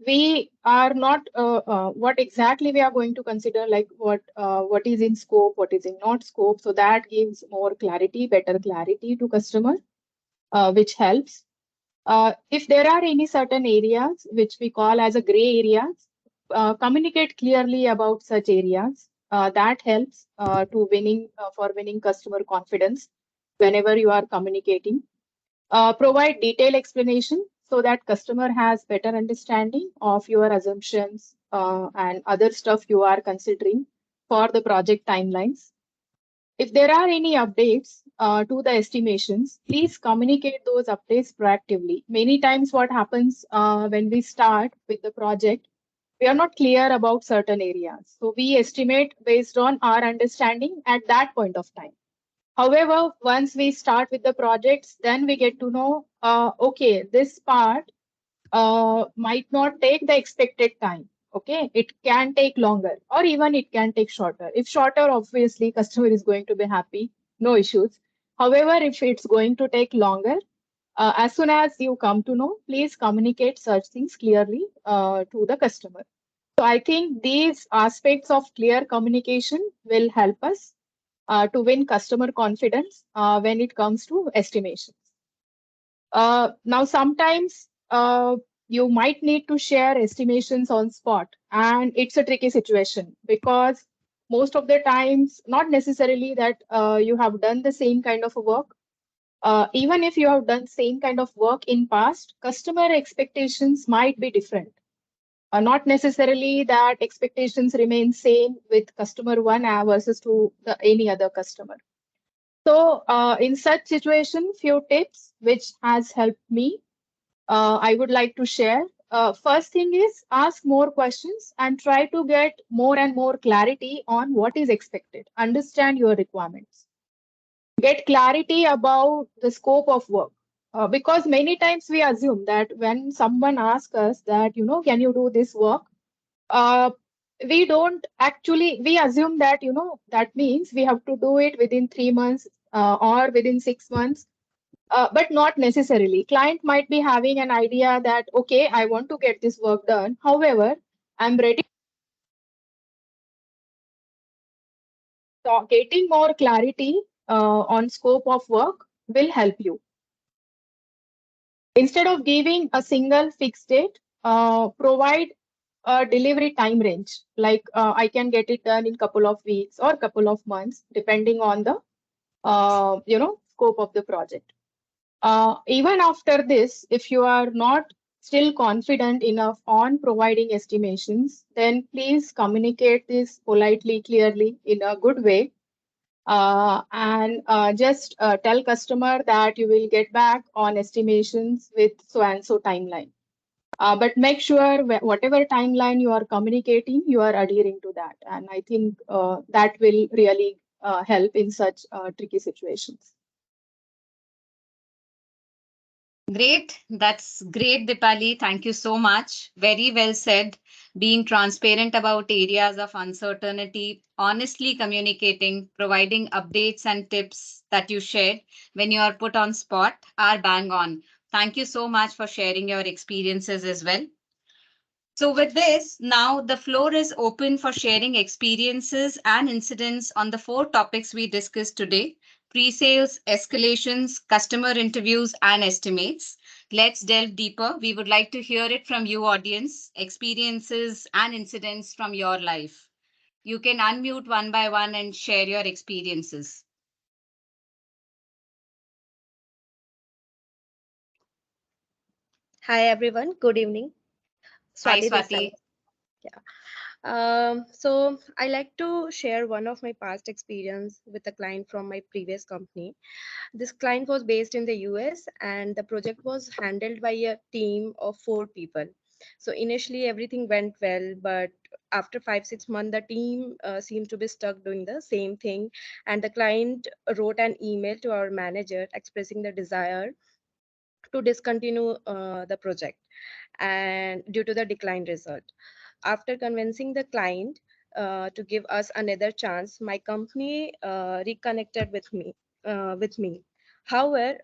we are not what exactly we are going to consider, like what is in scope, what is in not scope. So that gives more clarity, better clarity to customer, which helps. If there are any certain areas which we call as a gray areas, communicate clearly about such areas. That helps to winning for winning customer confidence whenever you are communicating. Provide detailed explanation so that customer has better understanding of your assumptions and other stuff you are considering for the project timelines. If there are any updates to the estimations, please communicate those updates proactively. Many times what happens when we start with the project, we are not clear about certain areas. So we estimate based on our understanding at that point of time. However, once we start with the projects, then we get to know, okay, this part might not take the expected time. Okay, it can take longer, or even it can take shorter. If shorter, obviously, customer is going to be happy, no issues. However, if it's going to take longer, as soon as you come to know, please communicate such things clearly to the customer. So I think these aspects of clear communication will help us to win customer confidence when it comes to estimations. Now, sometimes you might need to share estimations on spot, and it's a tricky situation because most of the times, not necessarily that you have done the same kind of work. Even if you have done same kind of work in past, customer expectations might be different. Not necessarily that expectations remain same with customer one versus to any other customer. So in such situation, few tips which has helped me, I would like to share. First thing is ask more questions and try to get more and more clarity on what is expected. Understand your requirements. Get clarity about the scope of work. Because many times we assume that when someone asks us that, can you do this work? Uh, we don't actually, we assume that, that means we have to do it within 3 months or within 6 months. But not necessarily. Client might be having an idea that, okay, I want to get this work done. However, I'm ready. So getting more clarity on scope of work will help you. Instead of giving a single fixed date, provide a delivery time range. Like I can get it done in couple of weeks or couple of months, depending on the scope of the project. Even after this, if you are not still confident enough on providing estimations, then please communicate this politely, clearly, in a good way. And just tell customer that you will get back on estimations with so and so timeline. But make sure whatever timeline you are communicating, you are adhering to that. And I think that will really help in such tricky situations. Great. That's great, Dipali. Thank you so much. Very well said. Being transparent about areas of uncertainty, honestly communicating, providing updates and tips that you shared when you are put on spot are bang on. Thank you so much for sharing your experiences as well. So with this, now the floor is open for sharing experiences and incidents on the 4 topics we discussed today: pre-sales, escalations, customer interviews, and estimates. Let's delve deeper. We would like to hear it from you, audience, experiences and incidents from your life. You can unmute one by one and share your experiences. Hi everyone, good evening. Hi, Swati this Swati. side. So I like to share one of my past experience with a client from my previous company. This client was based in the US and the project was handled by a team of 4 people. So initially everything went well, but after 5-6 months, the team seemed to be stuck doing the same thing. And the client wrote an email to our manager expressing the desire to discontinue the project and due to the decline result. After convincing the client to give us another chance, my company reconnected with me. However,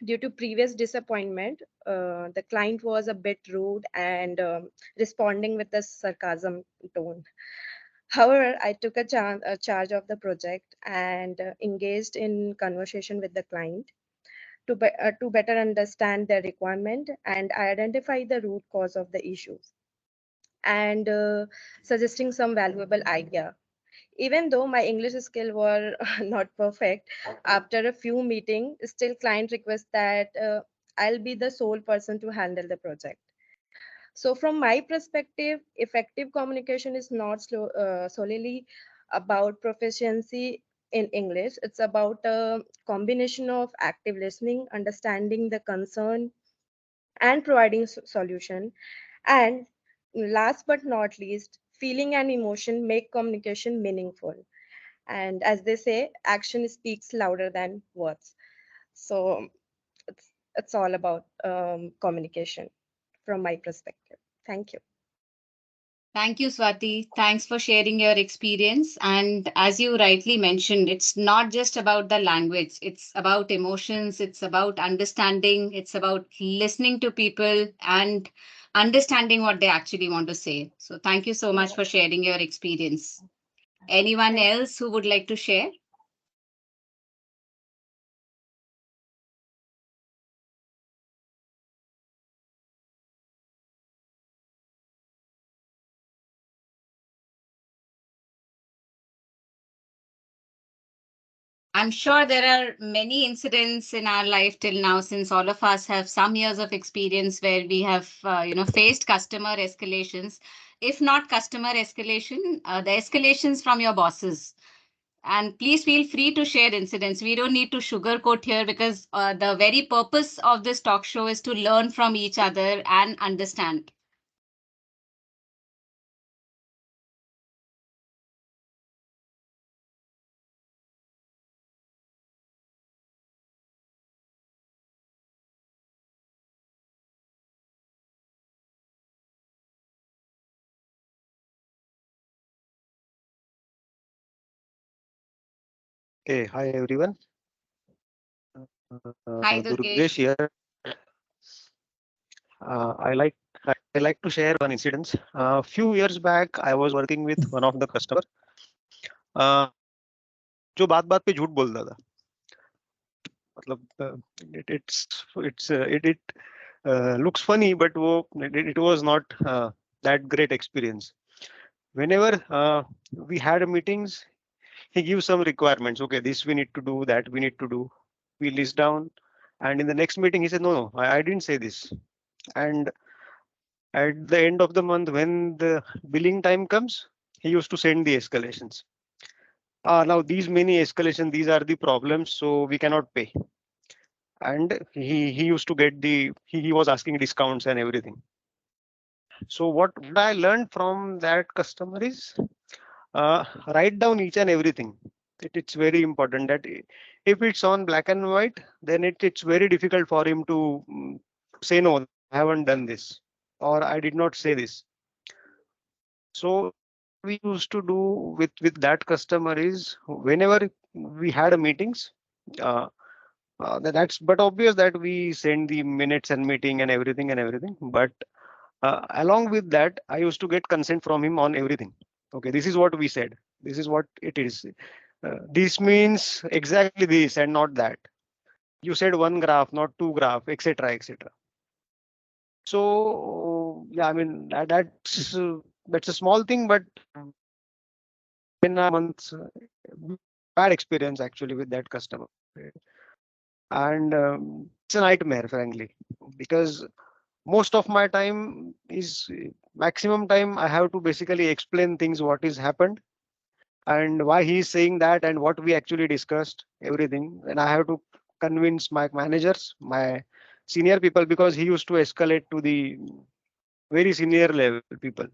due to previous disappointment, the client was a bit rude and responding with a sarcasm tone. However, I took a charge of the project and engaged in conversation with the client to better understand their requirement and identify the root cause of the issues and suggesting some valuable idea. Even though my English skill were not perfect, after a few meetings, still client requests that I'll be the sole person to handle the project. So from my perspective, effective communication is not solely about proficiency in English. It's about a combination of active listening, understanding the concern, and providing solution. And last but not least, feeling and emotion make communication meaningful. And as they say, action speaks louder than words. So it's all about communication from my perspective. Thank you. Thank you, Swati. Thanks for sharing your experience. And as you rightly mentioned, it's not just about the language, it's about emotions, it's about understanding, it's about listening to people and understanding what they actually want to say. So, thank you so much for sharing your experience. Anyone else who would like to share? I'm sure there are many incidents in our life till now, since all of us have some years of experience where we have, faced customer escalations. If not customer escalation, the escalations from your bosses. And please feel free to share incidents. We don't need to sugarcoat here because the very purpose of this talk show is to learn from each other and understand. Hey, hi everyone. Hi, Durgesh Durgesh. here. I like to share one incident. A few years back, I was working with one of the customer. जो बात पे झूठ बोलता था. मतलब it looks funny, but it was not that great experience. Whenever we had meetings, he gives some requirements. Okay, this we need to do, that we need to do. we list down, and in the next meeting he said, no, I didn't say this. And at the end of the month, when the billing time comes, he used to send the escalations. Now these many escalation, these are the problems, so we cannot pay. And he used to get he was asking discounts and everything. So what I learned from that customer is write down each and everything. It's very important that if it's on black and white, then it's very difficult for him to say no, I haven't done this, or I did not say this. So we used to do with that customer is whenever we had a meetings, uh, that's but obvious that we send the minutes and meeting and everything. But along with that, I used to get consent from him on everything. Okay, this is what we said. This is what it is. This means exactly this and not that. You said one graph, not two graph, etc., etc. So yeah, I mean that's a small thing, but in a month, bad experience actually with that customer, and it's a nightmare, frankly, because most of my time is maximum time I have to basically explain things what is happened and why he is saying that and what we actually discussed everything, and I have to convince my managers, my senior people, because he used to escalate to the very senior level people.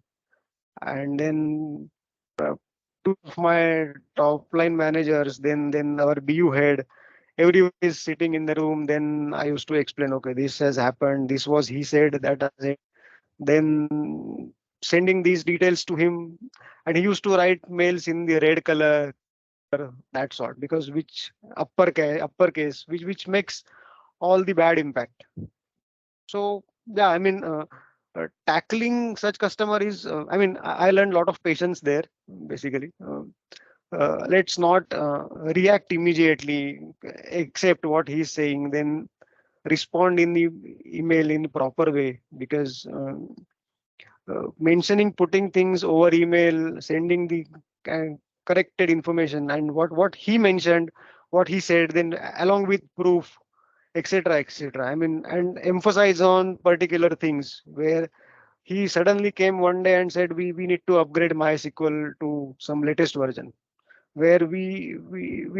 And then two of my top line managers, then our BU head, everyone is sitting in the room. Then I used to explain, okay, this has happened, this was he said, that I said. Then sending these details to him, and he used to write mails in the red color, that sort, because which uppercase which makes all the bad impact. So yeah, I mean tackling such customer is I mean I learned a lot of patience there, basically. Let's not react immediately, accept what he's saying, then respond in the email in the proper way, because mentioning, putting things over email, sending the corrected information and what he mentioned, what he said, then along with proof, etc., etc. I mean, and emphasize on particular things where he suddenly came one day and said, we need to upgrade MySQL to some latest version, where we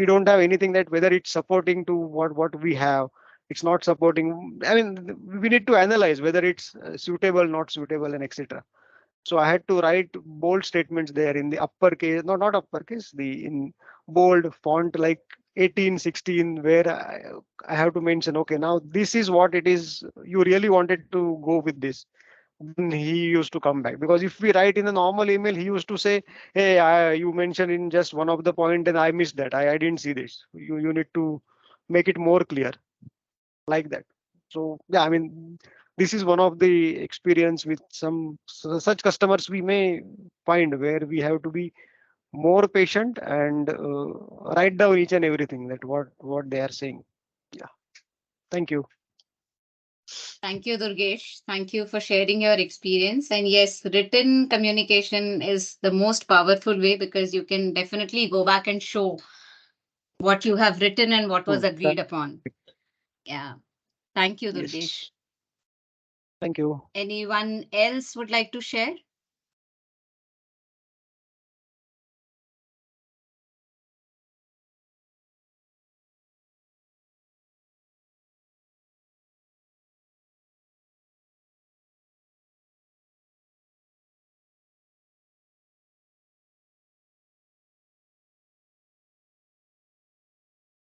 don't have anything, that whether it's supporting to what we have, it's not supporting. I mean, we need to analyze whether it's suitable, not suitable, and etc. So I had to write bold statements there in the uppercase, no, not uppercase, the in bold font like 18, 16, where I have to mention, okay, now this is what it is. You really wanted to go with this. Then he used to come back, because if we write in a normal email, he used to say, hey, you mentioned in just one of the point and I missed that. I didn't see this. You need to make it more clear, like that. So yeah, I mean, this is one of the experience with some such customers we may find, where we have to be more patient and write down each and everything, that what they are saying. Yeah, thank you. Thank you, Durgesh. Thank you for sharing your experience. And yes, written communication is the most powerful way, because you can definitely go back and show what you have written and what was agreed upon. Yeah. Thank you, Durgesh. Yes, thank you. Anyone else would like to share?